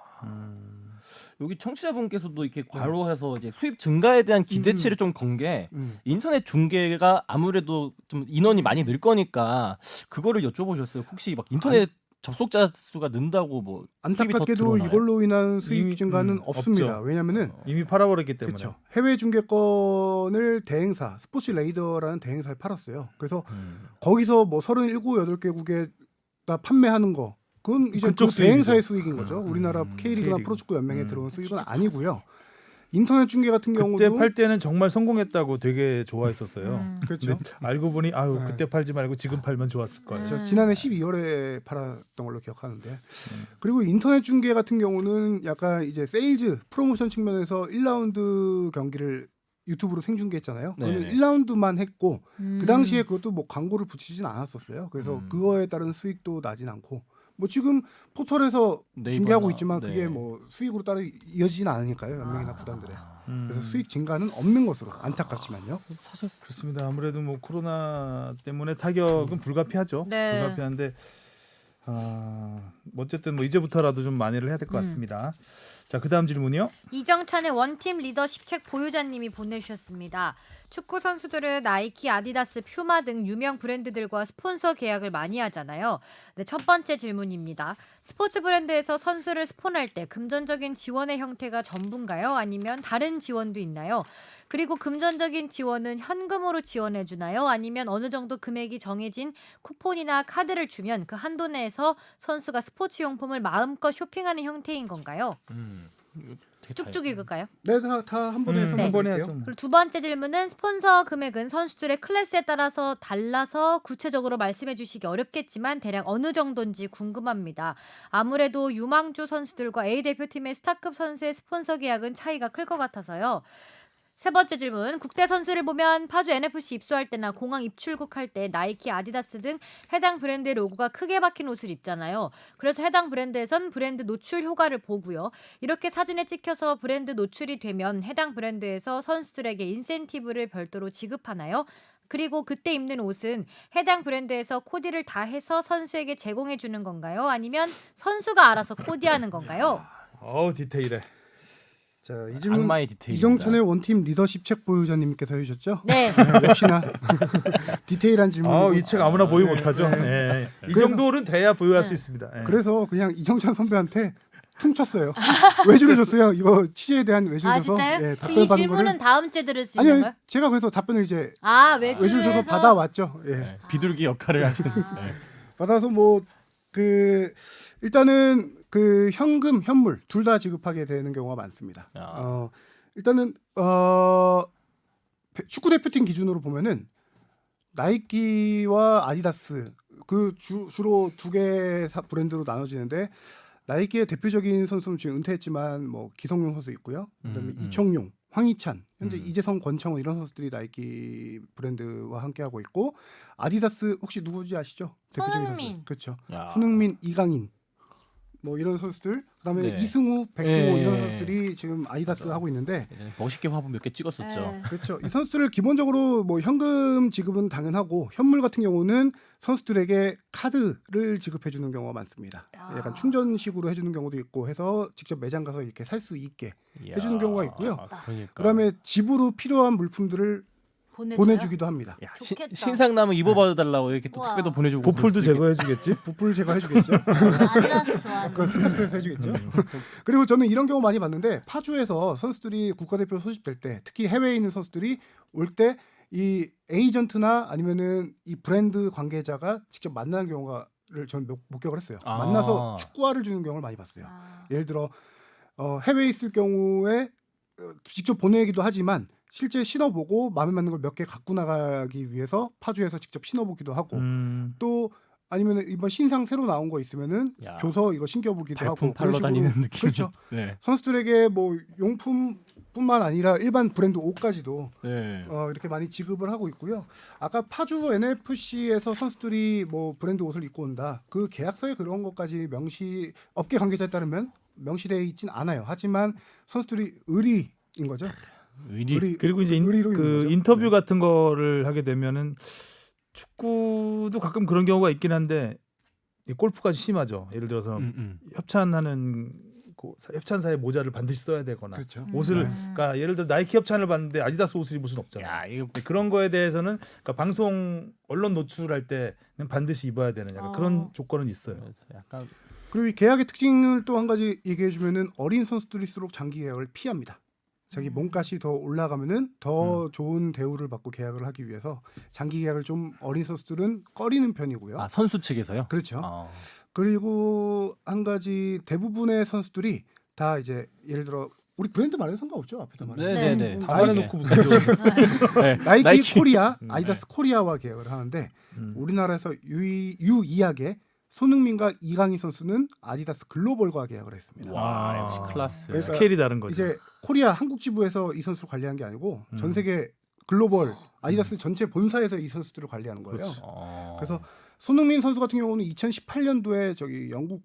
여기 청취자분께서도 이렇게 괄호해서 이제 수입 증가에 대한 기대치를 좀 건 게 인터넷 중계가 아무래도 좀 인원이 많이 늘 거니까 그거를 여쭤보셨어요. 혹시 막 인터넷 접속자 수가 는다고 뭐 안타깝게도 이걸로 인한 수익 증가는 없습니다. 없죠. 왜냐하면은 이미 팔아버렸기 때문에. 그렇죠. 해외 중계권을 대행사 스포츠 레이더라는 대행사에 팔았어요. 그래서 거기서 뭐 37, 8개국에가 판매하는 거 그건 이제 그쪽 그 대행사의 수익이죠. 수익인 거죠. 우리나라 K리그나 K리그. 프로축구 연맹에 들어온 수익은 아니고요. 인터넷 중계 같은 그때 경우도 팔 때는 정말 성공했다고 되게 좋아했었어요. 그렇죠. 근데 알고 보니 아유 네. 그때 팔지 말고 지금 팔면 좋았을 거예요. 그렇죠. 지난해 12월에 팔았던 걸로 기억하는데 그리고 인터넷 중계 같은 경우는 약간 이제 세일즈 프로모션 측면에서 1라운드 경기를 유튜브로 생중계했잖아요. 그러면 네네. 1라운드만 했고 그 당시에 그것도 뭐 광고를 붙이진 않았었어요. 그래서 그거에 따른 수익도 나진 않고 뭐 지금 포털에서 네이버나, 중계하고 있지만 그게 네. 뭐 수익으로 따로 이어지지는 않으니까요. 연맹이나 구단들에. 그래서 수익 증가는 없는 것으로 안타깝지만요. 사실 그렇습니다. 아무래도 뭐 코로나 때문에 타격은 불가피하죠. 네. 불가피한데 어쨌든 뭐 이제부터라도 좀 만회를 해야 될 것 같습니다. 자, 그다음 질문이요. 이정찬의 원팀 리더십 책 보유자님이 보내주셨습니다. 축구 선수들은 나이키, 아디다스, 퓨마 등 유명 브랜드들과 스폰서 계약을 많이 하잖아요. 네, 첫 번째 질문입니다. 스포츠 브랜드에서 선수를 스폰할 때 금전적인 지원의 형태가 전부인가요? 아니면 다른 지원도 있나요? 그리고 금전적인 지원은 현금으로 지원해 주나요? 아니면 어느 정도 금액이 정해진 쿠폰이나 카드를 주면 그 한도 내에서 선수가 스포츠 용품을 마음껏 쇼핑하는 형태인 건가요? 쭉쭉 읽을까요? 네, 다 한 번에 해서 네. 한 번에 해볼게요. 하죠. 뭐. 그리고 두 번째 질문은 스폰서 금액은 선수들의 클래스에 따라서 달라서 구체적으로 말씀해 주시기 어렵겠지만 대략 어느 정도인지 궁금합니다. 아무래도 유망주 선수들과 A대표팀의 스타급 선수의 스폰서 계약은 차이가 클 것 같아서요. 세 번째 질문. 국대 선수를 보면 파주 NFC 입소할 때나 공항 입출국할 때 나이키, 아디다스 등 해당 브랜드의 로고가 크게 박힌 옷을 입잖아요. 그래서 해당 브랜드에선 브랜드 노출 효과를 보고요. 이렇게 사진에 찍혀서 브랜드 노출이 되면 해당 브랜드에서 선수들에게 인센티브를 별도로 지급하나요? 그리고 그때 입는 옷은 해당 브랜드에서 코디를 다 해서 선수에게 제공해 주는 건가요? 아니면 선수가 알아서 코디하는 건가요? 디테일해. 자, 이 질문 악마의 디테일. 이정찬의 원팀 리더십 책 보유자님께서 해주셨죠? 네. 역시나 디테일한 질문. 이 책 아무나 보유 못하죠. 네. 이 정도는 돼야 보유할 수 있습니다. 네. 그래서 그냥 이정찬 선배한테 퉁쳤어요. 외주를 줬어요. 이거 취재에 대한 외주를 아 줘서 진짜요? 예, 그럼 답변 이 받은 질문은 거를 다음 주에 들을 수 있는 아니요, 거예요? 제가 그래서 답변을 이제 아 외주를 외주를 줘서 해서 받아왔죠. 예. 네, 비둘기 역할을 하시는. 네. 받아서 뭐 그 일단은 그 현물 둘 다 지급하게 되는 경우가 많습니다. 아. 일단은 축구 대표팀 기준으로 보면은 나이키와 아디다스 그 주로 두 개 브랜드로 나눠지는데 나이키의 대표적인 선수는 지금 은퇴했지만 뭐 기성용 선수 있고요. 그다음에 이청용, 황희찬, 현재 이재성, 권창훈 이런 선수들이 나이키 브랜드와 함께 하고 있고 아디다스 혹시 누구지 아시죠? 대표적인 손흥민. 선수. 그렇죠. 야. 손흥민, 이강인 뭐 이런 선수들 그다음에 네. 이승우, 백승호 네. 이런 선수들이 지금 아디다스 하고 있는데 예전에 멋있게 화분 몇 개 찍었었죠. 네. 그렇죠. 이 선수들을 기본적으로 뭐 현금 지급은 당연하고 현물 같은 경우는 선수들에게 카드를 지급해 주는 경우가 많습니다. 아. 약간 충전식으로 해주는 경우도 있고 해서 직접 매장 가서 이렇게 살 수 있게 이야. 해주는 경우가 있고요. 그러니까. 그다음에 집으로 필요한 물품들을 보내주기도 합니다. 야, 좋겠다. 신상남을 입어봐달라고 이렇게 또 우와. 택배도 보내주고. 보풀도 그럴 수도 제거해주겠지. 부풀 제가 해주겠죠. 아디다스 좋아하는. 그걸 세탁소에서 해주겠죠. 그리고 저는 이런 경우 많이 봤는데 파주에서 선수들이 국가대표 소집될 때 특히 해외에 있는 선수들이 올 때 이 에이전트나 아니면은 이 브랜드 관계자가 직접 만나는 경우가를 저는 목격을 했어요. 아. 만나서 축구화를 주는 경우를 많이 봤어요. 아. 예를 들어 해외에 있을 경우에 직접 보내기도 하지만 실제 신어보고 마음에 맞는 걸 몇 개 갖고 나가기 위해서 파주에서 직접 신어보기도 하고 또 아니면 이번 신상 새로 나온 거 있으면은 야. 줘서 이거 신겨보기도 하고 발품 팔러 그런 식으로 다니는 느낌. 그렇죠. 네. 선수들에게 뭐 용품뿐만 아니라 일반 브랜드 옷까지도 네. 이렇게 많이 지급을 하고 있고요. 아까 파주 NFC에서 선수들이 뭐 브랜드 옷을 입고 온다. 그 계약서에 그런 것까지 업계 관계자에 따르면 명시되어 있진 않아요. 하지만 선수들이 의리인 거죠. 의리. 그리고 이제 의리로 있는 그 거죠. 인터뷰 네. 같은 거를 하게 되면은 축구도 가끔 그런 경우가 있긴 한데 이 골프까지 심하죠. 예를 들어서 협찬하는 협찬사의 모자를 반드시 써야 되거나 그렇죠. 옷을 그러니까 예를 들어 나이키 협찬을 받는데 아디다스 옷을 입을 수는 없잖아요. 야, 이거 근데 그런 거에 대해서는 그러니까 방송 언론 노출할 때는 반드시 입어야 되는 약간 그런 조건은 있어요. 약간 그리고 이 계약의 특징을 또 한 가지 얘기해 주면은 어린 선수들일수록 장기 계약을 피합니다. 자기 몸값이 더 올라가면은 더 좋은 대우를 받고 계약을 하기 위해서 장기 계약을 좀 어린 선수들은 꺼리는 편이고요. 아, 선수 측에서요? 그렇죠. 어. 그리고 한 가지 대부분의 선수들이 다 이제 예를 들어 우리 브랜드 말해도 상관없죠. 앞에다 말해. 네네네. 다 말해놓고 무슨 네. 나이키 코리아, 아디다스 코리아와 계약을 하는데 음. 우리나라에서 유이하게 손흥민과 이강인 선수는 아디다스 글로벌과 계약을 했습니다. 와, 아. 역시 클래스. 그래서 스케일이 다른 거죠. 이제 코리아 한국 지부에서 이 선수를 관리한 게 아니고 전 세계 글로벌 아디다스 전체 본사에서 이 선수들을 관리하는 거예요. 그래서 손흥민 선수 같은 경우는 2018년도에 저기 영국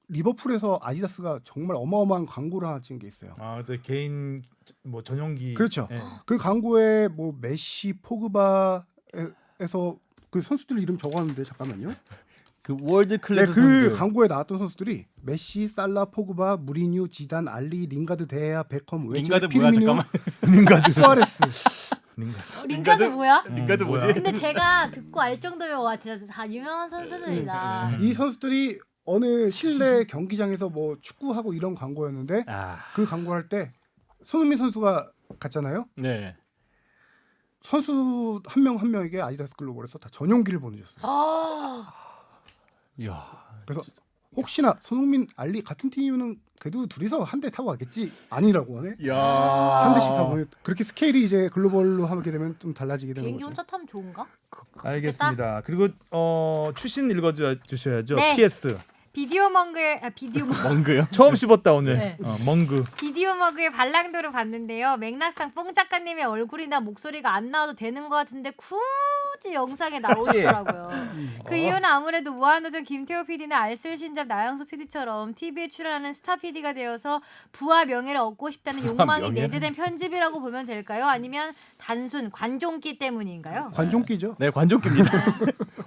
리버풀에서 아디다스가 정말 어마어마한 광고를 하나 찍은 게 있어요. 또 개인 뭐 전용기. 그렇죠. 예. 그 광고에 뭐 메시, 포그바에서 그 선수들 이름 적었는데 잠깐만요. 그 월드 네, 클래스 그 선수들. 광고에 나왔던 선수들이 메시, 살라, 포그바, 무리뉴, 지단, 알리, 링가드, 데야, 베컴, 웨체, 링가드 뭐야, 잠깐만. 링가드. 수아레스. 링가드 뭐야? 링가드 뭐지? 근데 제가 듣고 알 정도면 와 진짜 다 유명한 선수들이다. 이 선수들이 어느 실내 경기장에서 뭐 축구하고 이런 광고였는데 아, 그 광고 할 때 손흥민 선수가 갔잖아요. 네. 선수 한 명 한 명에게 아디다스 글로벌에서 다 전용기를 보내줬어요. 아, 이야. 그래서 혹시나 손흥민, 알리 같은 팀이면 그래도 둘이서 한 대 타고 가겠지 아니라고 하네. 이야. 한 대씩 다 보내. 그렇게 스케일이 이제 글로벌로 하게 되면 좀 달라지게 되는 비행기 거죠. 혼자 타면 좋은가? 알겠습니다. 그리고 주신 읽어주셔야죠. 네. PS 비디오 머그의 멍그요? 처음 씹었다 오늘. 네. 멍그. 비디오 머그의 발랑도를 봤는데요. 맥락상 뽕 작가님의 얼굴이나 목소리가 안 나와도 되는 것 같은데 굳이 영상에 나오시더라고요. 그 이유는 아무래도 무한도전 김태호 PD나 알쓸신잡 나영소 PD처럼 TV에 출연하는 스타 PD가 되어서 부와 명예를 얻고 싶다는 욕망이 명예? 내재된 편집이라고 보면 될까요? 아니면 단순 관종기 때문인가요? 관종기죠. 네, 관종기입니다.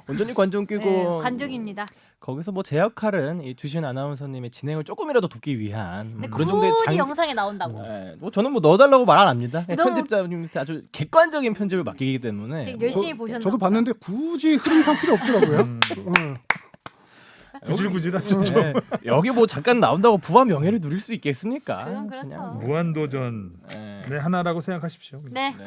온전히 관중 끼고 네, 관중입니다. 거기서 뭐 제 역할은 이 주신 아나운서님의 진행을 조금이라도 돕기 위한 근데 그런 정도의 굳이 영상에 나온다고. 뭐 저는 뭐 넣어달라고 말 안 합니다. 너무- 편집자님한테 아주 객관적인 편집을 맡기기 때문에 되게 열심히 보셨나 저도 보다. 봤는데 굳이 흐름상 필요 없더라고요. 구질구질하죠. 네. 여기 뭐 잠깐 나온다고 부와 명예를 누릴 수 있겠습니까? 그건 그렇죠. 그냥 뭐, 무한도전의 네. 하나라고 생각하십시오. 네. 네.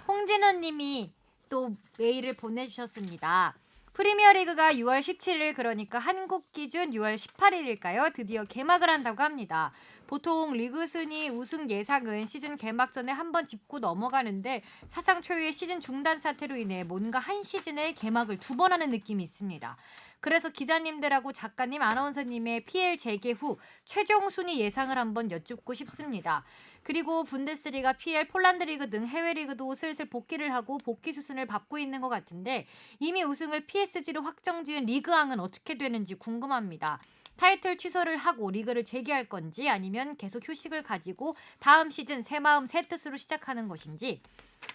홍진호님이 또 메일을 보내주셨습니다. 프리미어리그가 6월 17일 그러니까 한국 기준 6월 18일일까요? 드디어 개막을 한다고 합니다. 보통 리그 순위 우승 예상은 시즌 개막 전에 한번 짚고 넘어가는데 사상 초유의 시즌 중단 사태로 인해 뭔가 한 시즌에 개막을 2번 하는 느낌이 있습니다. 그래서 기자님들하고 작가님, 아나운서님의 PL 재개 후 최종 순위 예상을 한번 여쭙고 싶습니다. 그리고 분데스리가, PL, 폴란드 리그 등 해외 리그도 슬슬 복귀를 하고 복귀 수순을 밟고 있는 것 같은데 이미 우승을 PSG로 확정지은 리그왕은 어떻게 되는지 궁금합니다. 타이틀 취소를 하고 리그를 재개할 건지 아니면 계속 휴식을 가지고 다음 시즌 새 마음 새 뜻으로 시작하는 것인지.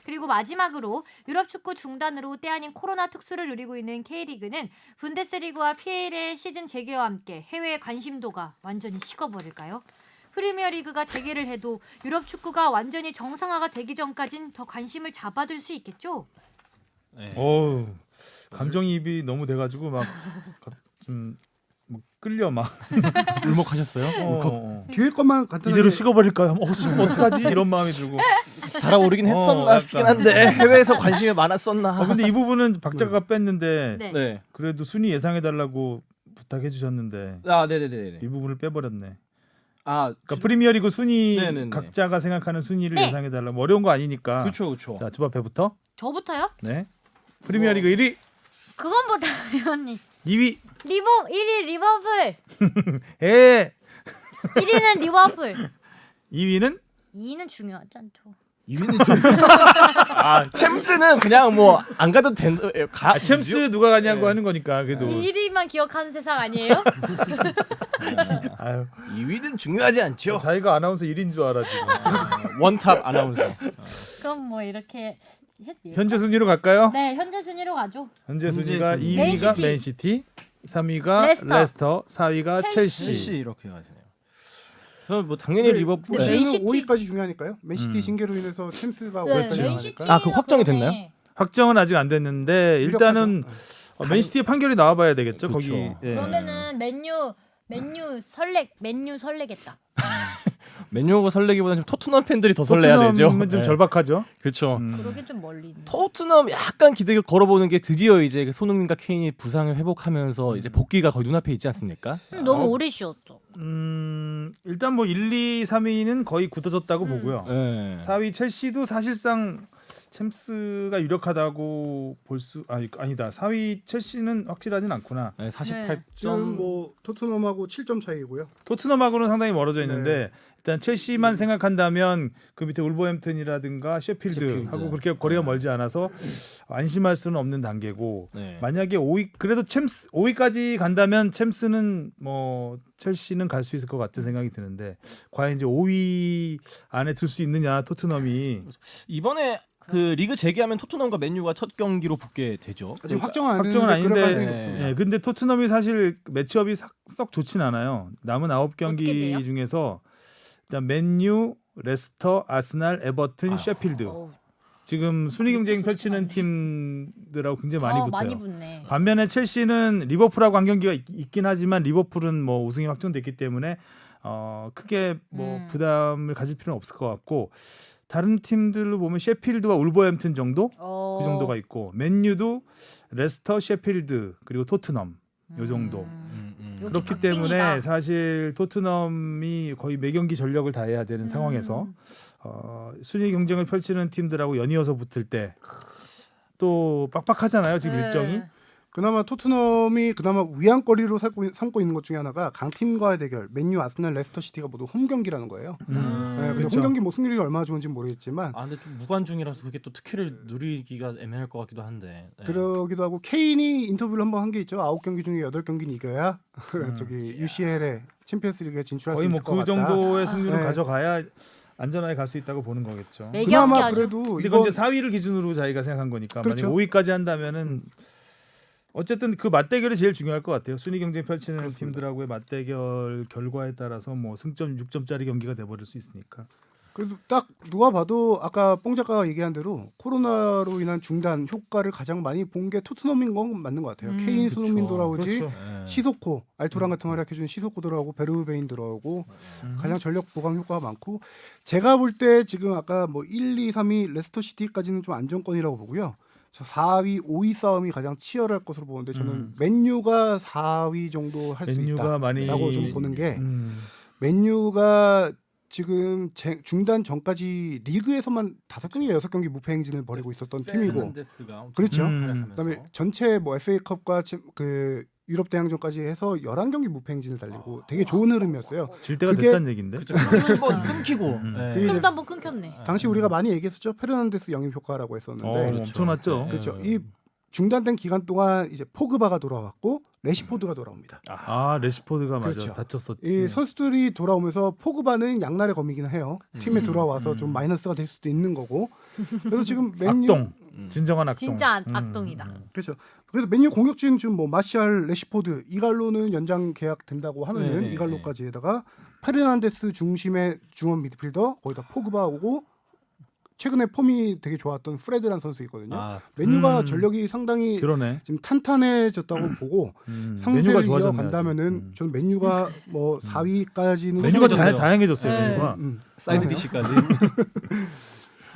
그리고 마지막으로 유럽 축구 중단으로 때 아닌 코로나 특수를 누리고 있는 K리그는 분데스리그와 PL의 시즌 재개와 함께 해외의 관심도가 완전히 식어버릴까요? 프리미어리그가 재개를 해도 유럽 축구가 완전히 정상화가 되기 전까진 더 관심을 잡아둘 수 있겠죠? 네. 어우, 감정이입이 너무 돼가지고 막 좀 끌려 막. 울먹하셨어요? 뒤에 것만 간단하게 이대로 식어버릴까요? 지금 어떡하지? 이런 마음이 들고. 달아오르긴 했었나 약간. 싶긴 한데 해외에서 관심이 많았었나. 근데 이 부분은 박 작가가 뺐는데 네. 네. 그래도 순위 예상해달라고 부탁해 주셨는데 아, 네네네. 이 부분을 빼버렸네. 아, 그러니까 프리미어리그 순위 네네네. 각자가 생각하는 순위를 네. 예상해달라고. 어려운 거 아니니까. 그렇죠. 자, 주바페부터. 저부터요? 네. 프리미어리그 1위, 그건보다 언니 2위. 1위 리버풀, 에. 1위는 리버풀, 2위는 2위는 중요하지 않죠. 2위는 좀 챔스는 그냥 뭐 안 가도 가. 챔스 누가 가냐고 네. 하는 거니까 그래도. 1위만 기억하는 세상 아니에요? 아유, 2위는 중요하지 않죠. 자기가 아나운서 1인 줄 알아 지금. 원탑 아나운서. 그럼 뭐 이렇게 현재 순위로 갈까요? 네, 현재 순위로 가죠. 현재 현재 순위가 순위. 2위가 맨시티. 맨시티, 3위가 레스터. 레스터, 4위가 첼시. 첼시. 이렇게 가시네요. 저는 뭐 당연히 리버풀. 네. 네. 맨시티. 5위까지 중요하니까요. 맨시티 징계로 인해서 챔스가 네, 5위까지 맨시티. 중요하니까. 아, 그 확정이 됐나요? 확정은 아직 안 됐는데 일단은 맨시티의 판결이 나와봐야 되겠죠. 그쵸. 거기. 예. 그러면은 맨유 설레겠다. 맨유가 설레기보다는 좀 토트넘 팬들이 더 설레야 되죠. 토트넘은 좀 네. 절박하죠. 그렇죠. 그러긴 좀 멀리 있네. 토트넘 약간 기대를 걸어보는 게 드디어 이제 그 손흥민과 케인이 부상을 회복하면서 이제 복귀가 거의 눈앞에 있지 않습니까? 너무 오래 쉬었죠. 일단 뭐 1, 2, 3위는 거의 굳어졌다고 보고요. 네. 4위 첼시도 사실상 챔스가 유력하다고 볼 수 아니다. 4위 첼시는 확실하진 않구나. 네, 48점. 지금 뭐 토트넘하고 7점 차이고요. 토트넘하고는 상당히 멀어져 있는데 일단 첼시만 생각한다면 그 밑에 울버햄튼이라든가 셰필드하고 셰필드. 그렇게 거리가 멀지 않아서 안심할 수는 없는 단계고 네. 만약에 5위 그래도 챔스 5위까지 간다면 챔스는 뭐 첼시는 갈 수 있을 것 같은 생각이 드는데 과연 이제 5위 안에 들 수 있느냐 토트넘이 이번에 그 리그 재개하면 토트넘과 맨유가 첫 경기로 붙게 되죠. 아직 확정은 안 확정은 됐는데 그럴 아닌데, 가능성이 네. 높습니다. 예, 근데 토트넘이 사실 매치업이 썩 좋진 않아요. 남은 9경기 어떻게 돼요? 중에서 일단 맨유, 레스터, 아스날, 에버튼, 셰필드 어우, 지금 순위 경쟁 펼치는 팀들하고 굉장히 많이 붙어요. 많이 붙네. 반면에 첼시는 리버풀하고 한 경기가 있긴 하지만 리버풀은 뭐 우승이 확정됐기 때문에 크게 뭐 부담을 가질 필요는 없을 것 같고 다른 팀들로 보면 셰필드와 울버햄튼 정도 그 정도가 있고 맨유도 레스터, 셰필드 그리고 토트넘 요 정도. 여기 그렇기 박빙이다. 때문에 사실 토트넘이 거의 매 경기 전력을 다해야 되는 상황에서 순위 경쟁을 펼치는 팀들하고 연이어서 붙을 때 또 빡빡하잖아요 지금 네. 일정이. 그나마 토트넘이 그나마 위안거리로 삼고 있는 것 중에 하나가 강팀과의 대결, 맨유, 아스날, 레스터 시티가 모두 홈 경기라는 거예요. 네, 근데 그렇죠. 홈 경기 뭐 승률이 얼마나 좋은지 는 모르겠지만 아 근데 좀 무관중이라서 그게 또 특혜를 누리기가 애매할 것 같기도 한데. 네. 그러기도 하고 케인이 인터뷰를 한번 한 게 있죠. 9경기 중에 8경기는 이겨야 저기 UCL에 챔피언스리그에 진출할 수 거의 뭐 있을 것 그 같다. 정도의 승률을 네. 가져가야 안전하게 갈 수 있다고 보는 거겠죠. 매경기 그나마 아주. 그래도 근데 이번 이건 이제 4위를 기준으로 자기가 생각한 거니까 그렇죠. 만약 5위까지 한다면은 어쨌든 그 맞대결이 제일 중요할 것 같아요. 순위 경쟁 펼치는 그렇습니다. 팀들하고의 맞대결 결과에 따라서 뭐 승점 6점짜리 경기가 돼버릴 수 있으니까. 그래도 딱 누가 봐도 아까 뽕 작가가 얘기한 대로 코로나로 인한 중단 효과를 가장 많이 본 게 토트넘인 건 맞는 것 같아요. 케인 그쵸. 손흥민 돌아오지, 그렇죠. 시소코 알토란 같은 활약해준 시소코 들어가고 베르베인 들어오고 가장 전력 보강 효과가 많고 제가 볼 때 지금 아까 뭐 1, 2, 3위 레스터 시티까지는 좀 안정권이라고 보고요. 저 4위, 5위 싸움이 가장 치열할 것으로 보는데 저는 맨유가 4위 정도 할 수 맨유가 많이 있다라고 좀 보는 게 맨유가 지금 중단 전까지 리그에서만 5경기, 6경기 무패 행진을 벌이고 있었던 팀이고 페르난데스가 엄청 그렇죠. 활약하면서. 그다음에 전체 뭐 FA컵과 그 유럽 대항전까지 해서 11경기 무패 행진을 달리고 되게 좋은 흐름이었어요. 질 때가 그게- 됐다는 얘긴데. 그쵸. 한번 끊기고. 네. 그게 그럼 한번 끊겼네. 당시 우리가 많이 얘기했었죠. 페르난데스 영입 효과라고 했었는데 그렇죠. 엄청났죠. 네. 그렇죠. 이 중단된 기간 동안 이제 포그바가 돌아왔고 레시포드가 돌아옵니다. 아 레시포드가 맞아 그렇죠. 다쳤었지. 이 선수들이 돌아오면서 포그바는 양날의 검이긴 해요. 팀에 들어와서 좀 마이너스가 될 수도 있는 거고. 그래서 지금 맨유 악동, 진정한 악동. 진짜 악동이다. 그렇죠. 그래서 맨유 공격진 지금 뭐 마시알, 레시포드, 이갈로는 연장 계약 된다고 하면은 네. 이갈로까지에다가 페르난데스 중심의 중원 미드필더 거기다 포그바 오고 최근에 폼이 되게 좋았던 프레드란 선수 있거든요. 아, 맨유가 전력이 상당히 그러네. 지금 탄탄해졌다고 보고 메뉴가 상세를 좋아졌네. 이어간다면은 저는 맨유가 뭐 4위까지는 메뉴가 좋아졌어요. 다양해졌어요. 네. 메뉴가. 사이드 그러네요. 디시까지.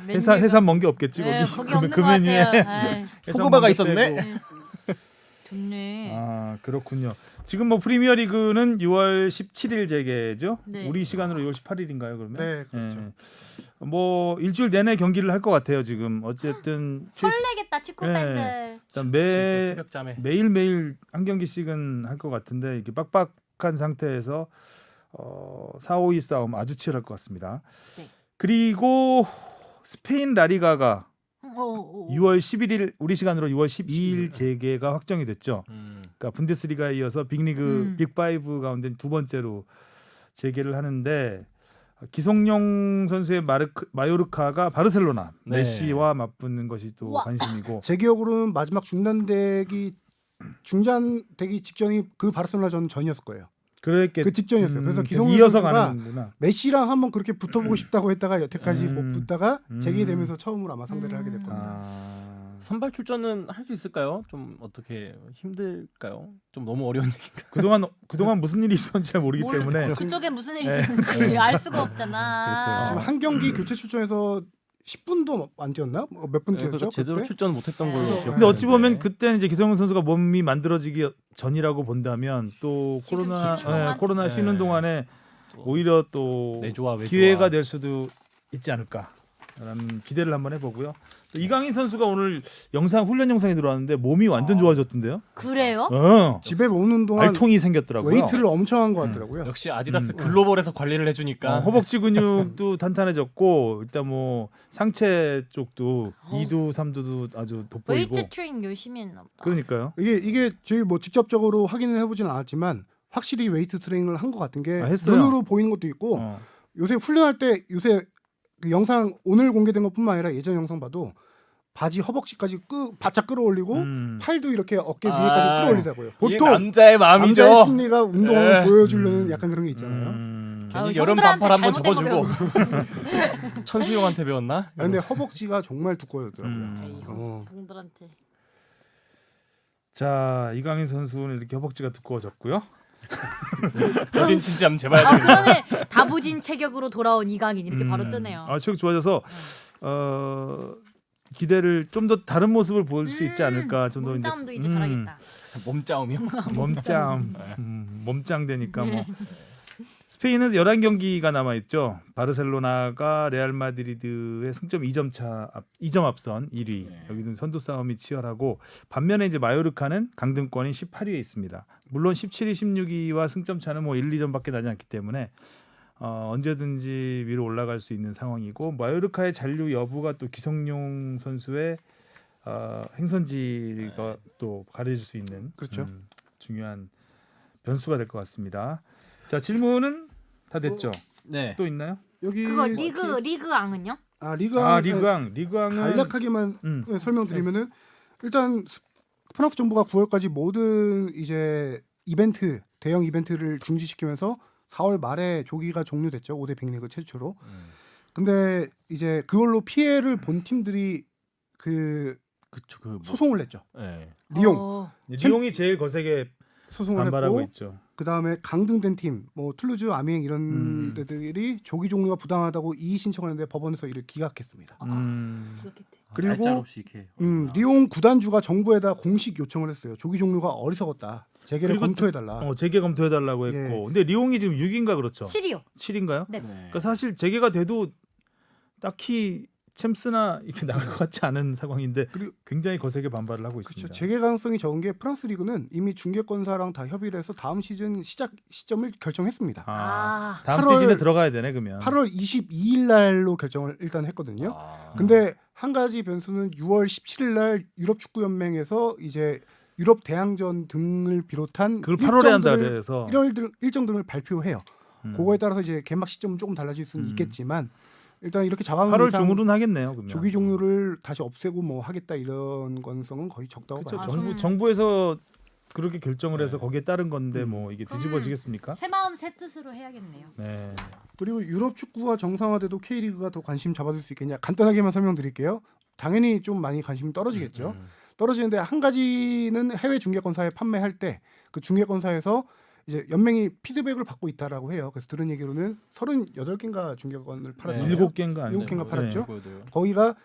회사 먼 게 없겠지 네, 거기. 거기 없는 그 것 메뉴에. 같아요. 에이, 포그바가 해산 있었네. 빼고. 좋네. 아 그렇군요. 지금 뭐 프리미어리그는 6월 17일 재개죠. 네. 우리 시간으로 6월 18일인가요 그러면? 네, 그렇죠. 뭐 일주일 내내 경기를 할 것 같아요 지금. 어쨌든 설레겠다 축구 네. 팬들. 일단 새벽잠에. 매일매일 한 경기씩은 할 것 같은데 이게 빡빡한 상태에서 4, 5위 싸움 아주 치열할 것 같습니다. 네. 그리고 스페인 라리가가 어. 6월 11일 우리 시간으로 6월 12일 재개가 확정이 됐죠. 그러니까 분데스리가에 이어서 빅리그 빅5 가운데 두 번째로 재개를 하는데 기성용 선수의 마요르카가 바르셀로나 네. 메시와 맞붙는 것이 또 우와. 관심이고 제 기억으로는 마지막 중단되기 직전이 그 바르셀로나 전이었을 거예요. 그랬겠 그 직전이었어요. 그래서 기성용 이어서 선수가 가는구나. 메시랑 한번 그렇게 붙어보고 싶다고 했다가 여태까지 못 붙다가 음. 재개되면서 처음으로 아마 상대를 하게 될 겁니다. 아, 선발 출전은 할 수 있을까요? 좀 어떻게 힘들까요? 좀 너무 어려운 얘기인가? 그동안 무슨 일이 있었는지 잘 모르기 때문에 그쪽에 무슨 일이 네. 있었는지 알 수가 없잖아. 그렇죠. 지금 한 경기 교체 출전해서 10분도 안 뛰었나? 몇 분 뛰었죠? 그러니까 제대로 그때? 출전 못했던 걸로. 네. 근데 어찌 보면 기억하는데. 그때는 이제 기성용 선수가 몸이 만들어지기 전이라고 본다면 또 지금 코로나 쉬는 동안? 코로나 쉬는 네. 동안에 또 오히려 또 내조와 외조와. 기회가 될 수도 있지 않을까라는 기대를 한번 해보고요. 또 이강인 선수가 오늘 훈련 영상에 들어왔는데 몸이 완전 좋아졌던데요. 그래요? 집에 오는 동안 알통이 생겼더라고요. 웨이트를 엄청 한 것 같더라고요. 역시 아디다스 글로벌에서 관리를 해주니까 허벅지 근육도 탄탄해졌고 일단 뭐 상체 쪽도 2두 3두도 아주 돋보이고 웨이트 트레이닝 열심히 했나 보다. 그러니까요. 이게 저희 뭐 직접적으로 확인을 해보진 않았지만 확실히 웨이트 트레이닝을 한 것 같은 게 했어요. 눈으로 보이는 것도 있고 요새 훈련할 때 요새 그 영상 오늘 공개된 것뿐만 아니라 예전 영상 봐도 바지 허벅지까지 바짝 끌어올리고 팔도 이렇게 어깨 위에까지 끌어올리더라고요. 이게 보통 남자의 마음이죠. 남자의 심리가 운동을 네. 보여주려는 약간 그런 게 있잖아요. 괜히 아유, 여름 형들한테 반팔 한번 잘못된 거 접어주고 천수용한테 배웠나? 아, 근데 허벅지가 정말 두꺼워졌더라고요. 에이, 어. 형들한테. 자 이강인 선수는 이렇게 허벅지가 두꺼워졌고요. 어딘 진짜 한번 재봐야 아 되겠네. 그러네. 다부진 체격으로 돌아온 이강인 이렇게 바로 뜨네요. 체격 좋아져서 기대를 좀 더 다른 모습을 볼 수 있지 않을까. 좀 더 이제 몸싸움도 이제 잘하겠다. 몸싸움이요? 몸짱 되니까 뭐 스페인은 11경기가 남아 있죠. 바르셀로나가 레알 마드리드의 승점 2점 앞선 1위. 여기는 선두 싸움이 치열하고 반면에 이제 마요르카는 강등권인 18위에 있습니다. 물론 17위, 16위와 승점 차는 뭐 1, 2점밖에 나지 않기 때문에 언제든지 위로 올라갈 수 있는 상황이고 마요르카의 잔류 여부가 또 기성용 선수의 행선지가 또 가려질 수 있는 그렇죠. 중요한 변수가 될 것 같습니다. 자 질문은 다 됐죠? 네. 또 있나요? 여기 그거 리그왕은요? 리그왕 리그왕은 간략하게만 설명드리면은 일단 프랑스 정부가 9월까지 모든 이제 이벤트 대형 이벤트를 중지시키면서 4월 말에 조기가 종료됐죠. 5대 빅리그 최초로. 근데 이제 그걸로 피해를 본 팀들이 그 그쵸 그 뭐, 소송을 냈죠. 네. 리옹 어. 리옹이 제일 거세게 소송을 반발하고 했고 있죠. 그다음에 강등된 팀, 뭐 툴루즈, 아미엥 이런 음. 데들이 조기 종료가 부당하다고 이의 신청했는데 법원에서 이를 기각했습니다. 그렇겠대. 그리고 날짜없이 이렇게 리옹 구단주가 정부에다 공식 요청을 했어요. 조기 종료가 어리석었다. 재개를 그리고 검토해달라. 재개 검토해달라고 했고, 예. 근데 리옹이 지금 6인가 그렇죠? 7이요. 7인가요? 네. 그러니까 사실 재개가 돼도 딱히 챔스나 이렇게 나갈 것 같지 않은 상황인데 그리고- 굉장히 거세게 반발을 하고 그렇죠. 있습니다. 재개 가능성이 적은 게 프랑스 리그는 이미 중계권사랑 다 협의를 해서 다음 시즌 시작 시점을 결정했습니다. 다음 8월 시즌에 들어가야 되네 그러면. 8월 22일 날로 결정을 일단 했거든요. 아. 근데 한 가지 변수는 6월 17일 날 유럽 축구 연맹에서 이제 유럽 대항전 등을 비롯한 그걸 8월에 한다 일정들을- 그래서. 일정 등을 발표해요. 그거에 따라서 이제 개막 시점은 조금 달라질 수는 있겠지만 일단 이렇게 잡아놓은 8월 이상 중으로는 하겠네요. 그러면. 조기 종료를 다시 없애고 뭐 하겠다 이런 가능성은 거의 적다고 그렇죠. 봐요. 음. 정부에서 그렇게 결정을 해서 네. 거기에 따른 건데 뭐 이게 뒤집어지겠습니까? 새 마음 새 뜻으로 해야겠네요. 네. 그리고 유럽 축구가 정상화돼도 K리그가 더 관심 잡아줄 수 있겠냐? 간단하게만 설명드릴게요. 당연히 좀 많이 관심이 떨어지겠죠. 떨어지는데 한 가지는 해외 중계권사에 판매할 때 그 중계권사에서 이제 연맹이 피드백을 받고 있다라고 해요. 그래서 들은 얘기로는 38개인가 중계권을 팔았잖아요. 네. 7개인가 아니에요? 일곱 개인가 팔았죠? 보여줘요. 거기가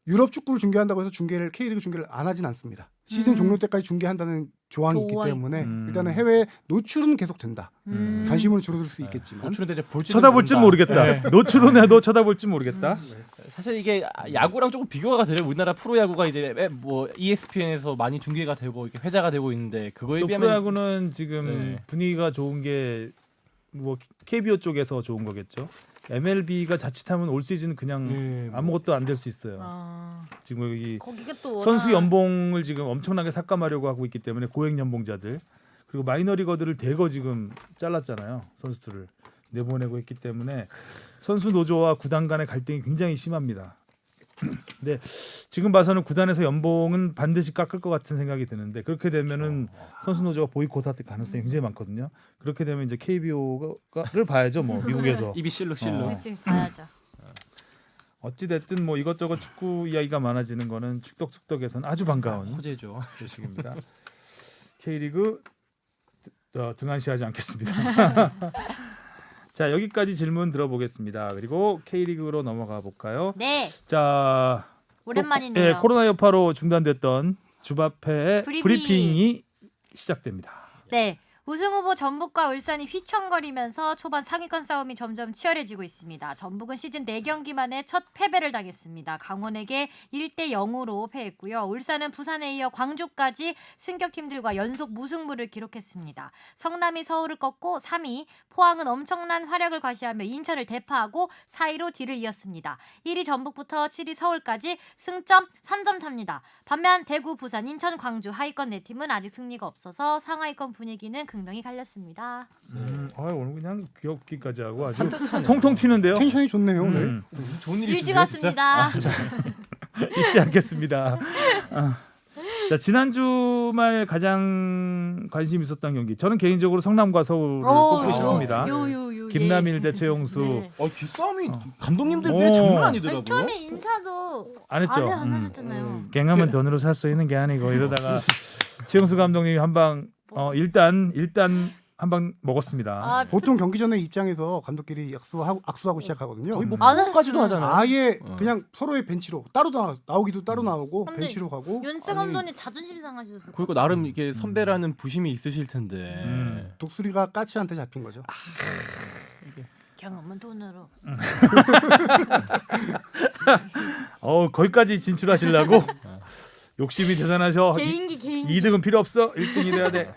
유럽 축구를 중계한다고 해서 K리그 중계를 안 하진 않습니다. 시즌 종료 때까지 중계한다는 조항이 있기 조항이 때문에 있고. 일단은 해외 노출은 계속 된다. 관심은 줄어들 수 있겠지만 노출은 이제 볼지 쳐다볼지 모르겠다. 노출은 해도 쳐다볼지 모르겠다. 사실 이게 야구랑 조금 비교가 돼요. 우리나라 프로야구가 이제 뭐 ESPN에서 많이 중계가 되고 이렇게 회자가 되고 있는데 그거에 또 비하면 프로야구는 지금 네. 분위기가 좋은 게 뭐 KBO 쪽에서 좋은 거겠죠. MLB가 자칫하면 올 시즌 그냥 네, 뭐. 아무것도 안 될 수 있어요. 아, 지금 여기 거기가 또 선수 워낙- 연봉을 지금 엄청나게 삭감하려고 하고 있기 때문에 고액 연봉자들 그리고 마이너리거들을 대거 지금 잘랐잖아요. 선수들을 내보내고 있기 때문에 선수 노조와 구단 간의 갈등이 굉장히 심합니다. 근데 지금 봐서는 구단에서 연봉은 반드시 깎을 것 같은 생각이 드는데 그렇게 되면은 선수 노조가 보이콧할 가능성이 굉장히 많거든요. 그렇게 되면 이제 KBO를 봐야죠. 뭐 미국에서 입이 실룩실룩. 그치 봐야죠. 어찌 됐든 뭐 이것저것 축구 이야기가 많아지는 거는 축덕축덕에서는 아주 반가운 호재죠. 소식입니다. K리그 등한시하지 않겠습니다. 자 여기까지 질문 들어보겠습니다. 그리고 K리그로 넘어가 볼까요? 네, 자 오랜만이네요. 예, 코로나 여파로 중단됐던 주바페의 브리핑. 브리핑이 시작됩니다. 네. 우승 후보 전북과 울산이 휘청거리면서 초반 상위권 싸움이 점점 치열해지고 있습니다. 전북은 시즌 4경기 만에 첫 패배를 당했습니다. 강원에게 1대 0으로 패했고요. 울산은 부산에 이어 광주까지 승격팀들과 연속 무승부를 기록했습니다. 성남이 서울을 꺾고 3위, 포항은 엄청난 활약을 과시하며 인천을 대파하고 4위로 뒤를 이었습니다. 1위 전북부터 7위 서울까지 승점 3점 차입니다. 반면 대구, 부산, 인천, 광주 하위권 4팀은 아직 승리가 없어서 상하위권 분위기는 긍정이 갈렸습니다. 오늘 그냥 귀엽기까지 하고 아주 산뜻하네요. 통통 튀는데요. 텐션이 좋네요 오늘. 좋은 일이 일찍 있으세요, 진짜? 왔습니다. 잊지 않겠습니다. 자 지난 주말 가장 관심 있었던 경기. 저는 개인적으로 성남과 서울을 꼽고 싶습니다. 요요요. 김남일 대 최용수 네. 기싸움이 감독님들끼리 오. 장난 아니, 아니더라고요. 처음에 인사도 안 했죠. 안 하셨잖아요. 갱하면 돈으로 살 수 있는 게 아니고 이러다가 최용수 감독님이 한방 일단 한 방 먹었습니다. 아, 보통 경기 전에 입장에서 감독끼리 악수하고 시작하거든요. 거의 뭐 안 까지도 하셨어요. 하잖아요. 아예 그냥 서로의 벤치로 따로 나오기도 따로 나오고 근데 벤치로 가고. 윤세 아니, 감독님 자존심 상하셨을 그리고 나름 이게 선배라는 부심이 있으실 텐데. 독수리가 까치한테 잡힌 거죠. 경험은 돈으로. 거기까지 진출하시려고 욕심이 대단하셔. 개인기. 2등은 필요 없어. 1등이 돼야 돼.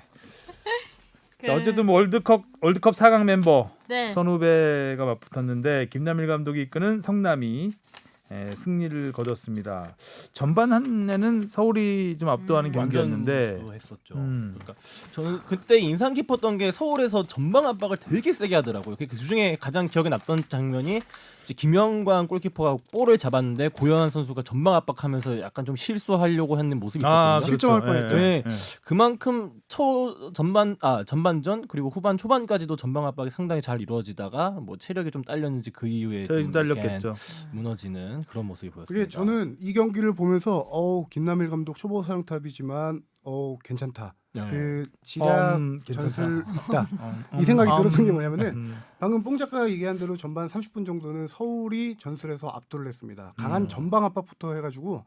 자, 어쨌든 뭐 월드컵 4강 멤버 네. 선후배가 맞붙었는데 김남일 감독이 이끄는 성남이 승리를 거뒀습니다. 전반 한 해는 서울이 좀 압도하는 경기였는데 완전 했었죠. 음. 그러니까 저는 그때 인상 깊었던 게 서울에서 전방 압박을 되게 세게 하더라고요. 그 중에 가장 기억에 남던 장면이 이제 김영광 골키퍼가 볼을 잡았는데 고현환 선수가 전방 압박하면서 약간 좀 실수하려고 하는 모습이 있었거든요. 실점할 뻔했죠. 네. 그만큼 전반전 그리고 후반 초반까지도 전방 압박이 상당히 잘 이루어지다가 뭐 체력이 좀 딸렸는지 그 이후에 저희 좀 달렸겠죠. 무너지는 그런 모습이 보였습니다. 그게 저는 이 경기를 보면서 김남일 감독 초보 사령탑이지만 괜찮다. 네. 그 지략 괜찮다. 전술 있다. 이 생각이 들었던 게 뭐냐면은 음. 방금 뽕 작가가 얘기한 대로 전반 30분 정도는 서울이 전술에서 압도를 했습니다. 강한 전방 압박부터 해가지고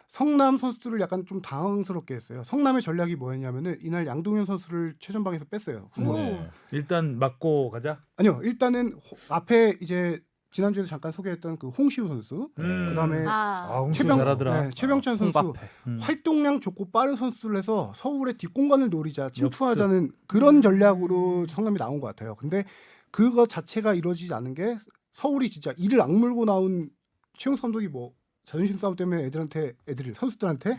성남 선수들을 약간 좀 당황스럽게 했어요. 성남의 전략이 뭐였냐면은 이날 양동현 선수를 최전방에서 뺐어요. 네. 일단 맞고 가자. 아니요, 일단은 앞에 이제 지난주에도 잠깐 소개했던 그 홍시우 선수, 그다음에 홍수 잘하더라. 최병찬 선수 홍바페. 활동량 좋고 빠른 선수를 해서 서울의 뒷공간을 노리자 침투하자는 그런 전략으로 성남이 나온 것 같아요. 근데 그거 자체가 이루어지지 않은 게 서울이 진짜 이를 악물고 나온 최용수 감독이 뭐 자존심 싸움 때문에 선수들한테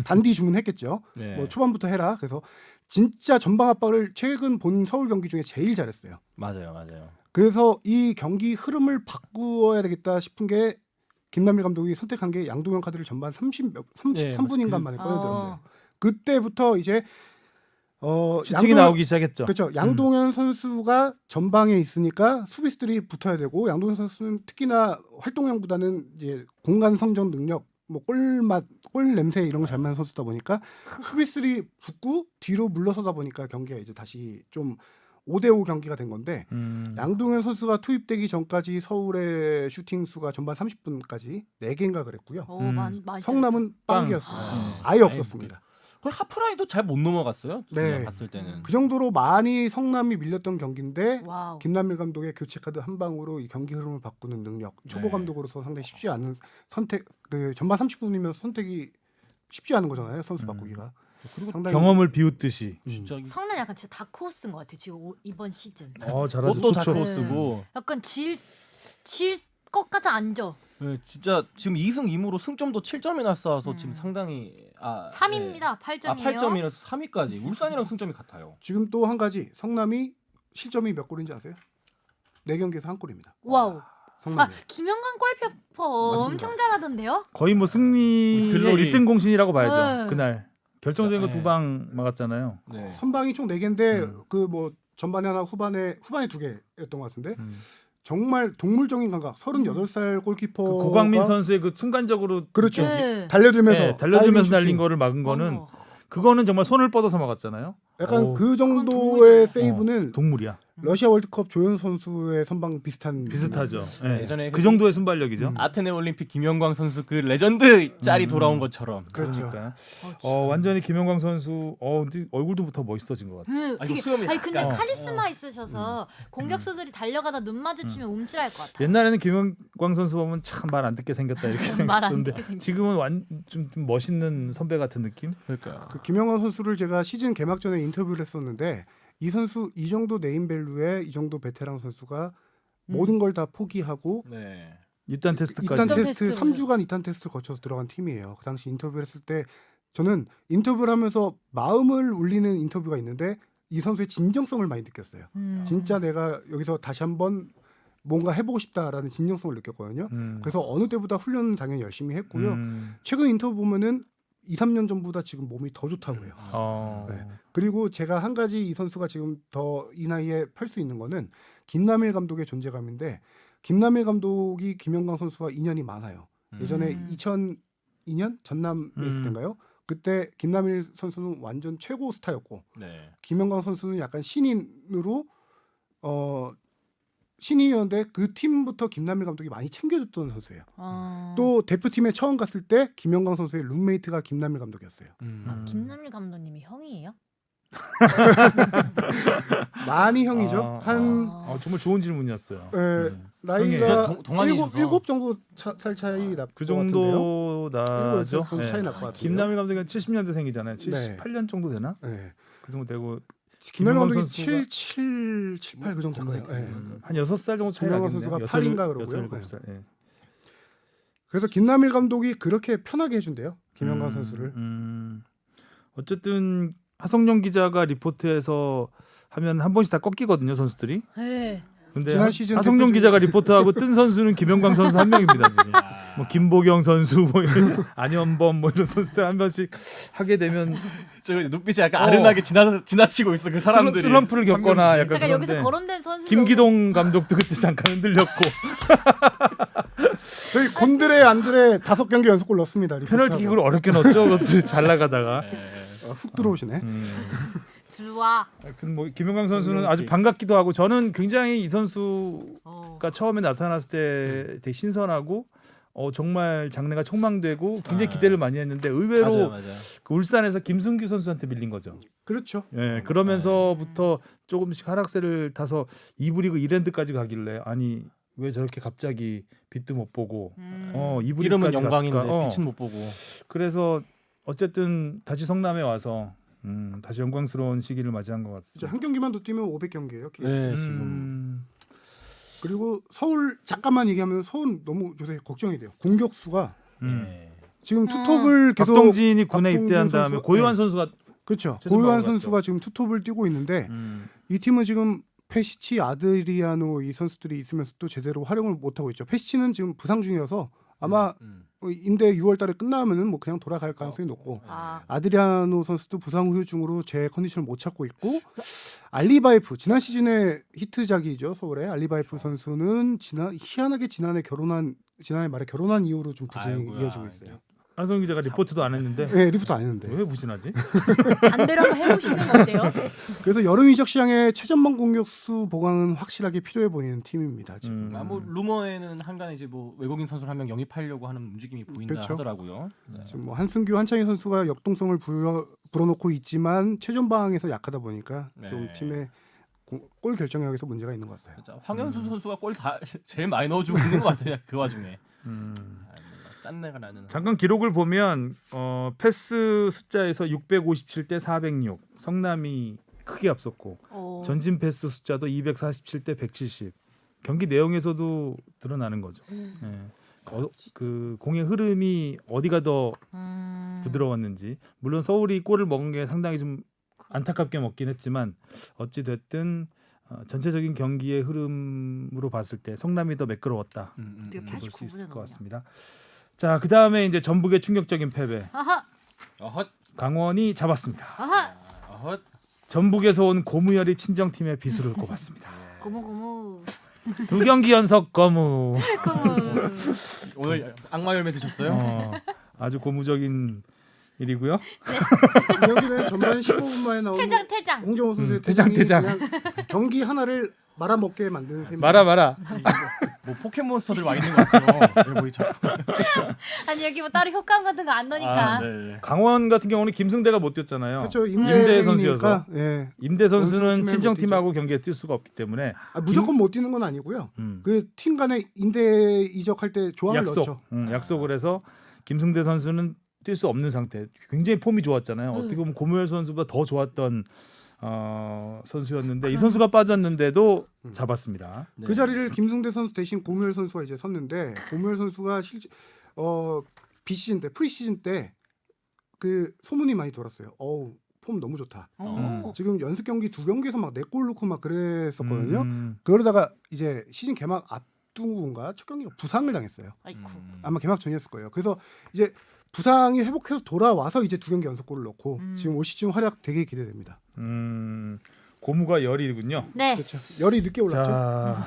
단디 주문했겠죠. 네. 뭐 초반부터 해라. 그래서 진짜 전방 압박을 최근 본 서울 경기 중에 제일 잘했어요. 맞아요. 그래서 이 경기 흐름을 바꾸어야 되겠다 싶은 게 김남일 감독이 선택한 게 양동현 카드를 전반 33분인가 만에 꺼내들었어요. 그때부터 이제 슈팅이 나오기 시작했죠. 그렇죠. 양동현 선수가 전방에 있으니까 수비수들이 붙어야 되고 양동현 선수는 특히나 활동량보다는 이제 공간 성전 능력, 뭐 골맛, 골 냄새 이런 거 잘 맞는 선수다 보니까 수비수들이 붙고 뒤로 물러서다 보니까 경기가 이제 다시 좀 5대5 경기가 된 건데 양동현 선수가 투입되기 전까지 서울의 슈팅 수가 전반 30분까지 4개인가 그랬고요. 많이 성남은 빵. 빵기였어요. 아예 없었습니다. 그 하프라인도 잘 못 넘어갔어요. 네. 그냥 봤을 때는. 그 정도로 많이 성남이 밀렸던 경기인데 와우. 김남일 감독의 교체 카드 한 방으로 이 경기 흐름을 바꾸는 능력, 초보 네. 감독으로서 상당히 쉽지 않은 선택. 그 전반 30분이면 선택이 쉽지 않은 거잖아요. 선수 바꾸기가. 그리고 상당히 경험을 비웃듯이. 진짜 성남 약간 진짜 다크호스인 것 같아요. 지금 이번 시즌. 잘하죠. 옷도 좋죠. 다크호스고 약간 질 것 같아 앉아. 네, 진짜 지금 2승 2무로 승점도 7점이나 쌓아서 지금 상당히 3입니다. 8점이에요. 8점이라서 3위까지 울산이랑 승점이 같아요. 지금 또 한 가지 성남이 실점이 몇 골인지 아세요? 4경기에서 한 골입니다. 와우. 성남이. 김영광 골키퍼 맞습니다. 엄청 잘하던데요? 거의 뭐 승리의 글로리. 1등 공신이라고 봐야죠. 네. 그날 결정적인 거 네. 2방 막았잖아요. 네. 선방이 총 4개인데 그 뭐 전반에 하나 후반에 2개였던 것 같은데 정말 동물적인 감각. 38살 골키퍼가 그 고광민 선수의 그 순간적으로 그렇죠. 네. 달려들면서 달려들면서 다이빙 날린 슈팅. 거를 막은 거는 어. 그거는 정말 손을 뻗어서 막았잖아요. 약간 오, 그 그건 정도의 동물이잖아요. 세이브는 동물이야. 러시아 월드컵 조현 선수의 선방 비슷한 비슷하죠. 예. 예전에 그 정도의 순발력이죠. 아테네 올림픽 김영광 선수 그 레전드 짤이 돌아온 것처럼. 그렇죠. 그러니까 완전히 김영광 선수 근데 얼굴도부터 멋있어진 것 같아. 이거 수염이 근데 약간- 카리스마 있으셔서 공격수들이 달려가다 눈 마주치면 움찔할 것 같아요. 옛날에는 김영광 선수 보면 참 말 안 듣게 생겼다 이렇게 말안 생각했었는데 듣게 생겼다. 지금은 좀 멋있는 선배 같은 느낌. 그러니까. 그 김영환 선수를 제가 시즌 개막 전에 인터뷰를 했었는데 이 선수 이 정도 네임밸류에 이 정도 베테랑 선수가 모든 걸 다 포기하고 네. 입단 테스트까지. 입단 입단 테스트 테스트. 3주간 입단 테스트 거쳐서 들어간 팀이에요. 그 당시 인터뷰를 했을 때 저는 인터뷰를 하면서 마음을 울리는 인터뷰가 있는데 이 선수의 진정성을 많이 느꼈어요. 진짜 내가 여기서 다시 한번 뭔가 해보고 싶다라는 진정성을 느꼈거든요. 그래서 어느 때보다 훈련은 당연히 열심히 했고요. 최근 인터뷰 보면은 2, 3년 전보다 지금 몸이 더 좋다고 해요. 네. 그리고 제가 한 가지 이 선수가 지금 더 이 나이에 펼 수 있는 거는 김남일 감독의 존재감인데 김남일 감독이 김영광 선수와 인연이 많아요. 예전에 2002년 전남에 있을 때인가요? 그때 김남일 선수는 완전 최고 스타였고 네. 김영광 선수는 약간 신인으로 신인이었는데 그 팀부터 김남일 감독이 많이 챙겨줬던 선수예요. 또 대표팀에 처음 갔을 때 김영광 선수의 룸메이트가 김남일 감독이었어요. 김남일 감독님이 형이에요? 많이 형이죠. 한 정말 좋은 질문이었어요. 나이가 형이 동안이셔서. 7 정도 살 차이 났 그 것 같은데요. 정도 나죠. 정도 차이 날 것 같아요. 김남일 감독이 70년대생이잖아요. 네. 78년 정도 되나? 네. 그 정도 되고 김영광 김영광 감독이 선수가- 7, 8 그 정도 될 거예요. 네. 한 6살 정도 차이 김영광 나겠네요. 선수가 8인가 그러고요. 7살. 예. 그래서 김남일 감독이 그렇게 편하게 해준대요. 김영광 선수를. 어쨌든 하성룡 기자가 리포트에서 하면 한 번씩 다 꺾이거든요, 선수들이. 네. 근데 지난 시즌 하성룡 대표 기자가 리포트하고 뜬 선수는 김영광 선수 한 명입니다. 지금. 뭐 김보경 선수, 뭐 이런, 안현범 뭐 이런 선수들 한 번씩 하게 되면 저 눈빛이 약간 아른하게 지나치고 있어 그 사람들이. 슬럼프를 겪거나 한 명씩. 약간 제가 여기서 그런데 거론된 선수 김기동 감독도 그때 잠깐 흔들렸고 저희 곤드레 안드레 5경기 연속골 넣었습니다. 리포트하고. 페널티킥으로 어렵게 넣었죠. 그것도 잘 나가다가. 훅 들어오시네. 들어와. 뭐 김영광 선수는 아주 반갑기도 하고 저는 굉장히 이 선수가 어. 처음에 나타났을 때 되게 신선하고 정말 장래가 촉망되고 굉장히 기대를 많이 했는데 의외로 맞아요. 그 울산에서 김승규 선수한테 밀린 거죠. 그렇죠. 예, 그러면서부터 조금씩 하락세를 타서 2부 리그 1엔드까지 가길래 아니 왜 저렇게 갑자기 빛도 못 보고 2부 이름은 리그까지 영광인데 갔을까? 빛은 못 보고. 그래서 어쨌든 다시 성남에 와서 다시 영광스러운 시기를 맞이한 것 이제 같습니다. 한 경기만 더 뛰면 500경기예요. 네, 지금 그리고 서울 잠깐만 얘기하면 서울 너무 요새 걱정이 돼요. 공격수가 네. 지금 투톱을 계속 박동진이 군에 박동진 입대한 다음에 선수, 고요한 네. 선수가 그렇죠. 최선방을 고요한 갔죠. 선수가 지금 투톱을 뛰고 있는데 이 팀은 지금 페시치, 아드리아노 이 선수들이 있으면서도 제대로 활용을 못 하고 있죠. 페시치는 지금 부상 중이어서 아마 임대 6월달에 끝나면은 뭐 그냥 돌아갈 가능성이 높고 아. 아드리아노 선수도 부상 후유증으로 제 컨디션을 못 찾고 있고 알리바이프 지난 시즌의 히트작이죠 서울의 알리바이프 선수는 희한하게 지난해 말에 결혼한 이후로 좀 부진이 아이고야. 이어지고 있어요. 한성 기자가 리포트도 안 했는데 네, 리프트 안 했는데. 왜 부진하지? 반대로 한번 해보시는 거 어때요? 그래서 여름 이적 시장에 최전방 공격수 보강은 확실하게 필요해 보이는 팀입니다. 지금. 뭐 루머에는 한간에 이제 뭐 외국인 선수를 한 명 영입하려고 하는 움직임이 보인다 그렇죠. 하더라고요. 네. 지금 뭐 한승규, 한창희 선수가 역동성을 불어넣고 있지만 최전방에서 약하다 보니까 좀 네. 팀의 골 결정력에서 문제가 있는 것 같아요. 진짜 황현수 선수가 골 다 제일 많이 넣어주고 있는 것 같아요. 그 와중에 짠내가 나는. 잠깐 기록을 보면 패스 숫자에서 657대 406 성남이 크게 앞섰고 어. 전진 패스 숫자도 247대 170 경기 내용에서도 드러나는 거죠. 예. 그 공의 흐름이 어디가 더 부드러웠는지 물론 서울이 골을 먹은 게 상당히 좀 안타깝게 먹긴 했지만 어찌 됐든 전체적인 경기의 흐름으로 봤을 때 성남이 더 매끄러웠다 이렇게 볼 수 있을 것 같습니다. 자, 그 다음에 이제 전북의 충격적인 패배. 아하. 어헛 강원이 잡았습니다. 아하. 어헛. 전북에서 온 고무열이 친정팀의 비수를 꼽았습니다. 고무고무. 2경기 연속 고무. 고무. 오늘 악마 열매 드셨어요? 아주 고무적인 일이고요. 여기는 전반 15분 만에 나오는 퇴장. 홍정호 선수의 퇴장. 그냥 경기 하나를 말아먹게 만드는 셈입니다. 말아. 뭐 포켓몬스터들 와 있는 것 같아요. 뭐 자꾸. 아니 여기 뭐 따로 효과음 같은 거 안 넣으니까. 네. 강원 같은 경우는 김승대가 못 뛰었잖아요. 그렇죠. 임대 선수여서. 예. 임대 선수는 원수팀에 친정팀하고 경기에 뛸 수가 없기 때문에 무조건 못 뛰는 건 아니고요. 그 팀 간에 임대 이적할 때 조항을 넣었죠. 약속을 해서 김승대 선수는 뛸 수 없는 상태. 굉장히 폼이 좋았잖아요. 어떻게 보면 고무열 선수보다 더 좋았던 선수였는데 이 선수가 빠졌는데도 잡았습니다. 네. 그 자리를 김승대 선수 대신 고무열 선수가 이제 섰는데 고무열 선수가 실제 비시즌 때 프리시즌 때 그 소문이 많이 돌았어요. 폼 너무 좋다. 지금 연습 경기 2경기에서 막 4골 넣고 막 그랬었거든요. 그러다가 이제 시즌 개막 앞두고인가 첫 경기가 부상을 당했어요. 아이쿠. 아마 개막 전이었을 거예요. 그래서 이제 부상이 회복해서 돌아와서 이제 2경기 연속골을 넣고 지금 올 시즌 활약 되게 기대됩니다. 고무가 열이군요. 네. 그렇죠. 열이 늦게 올랐죠. 자,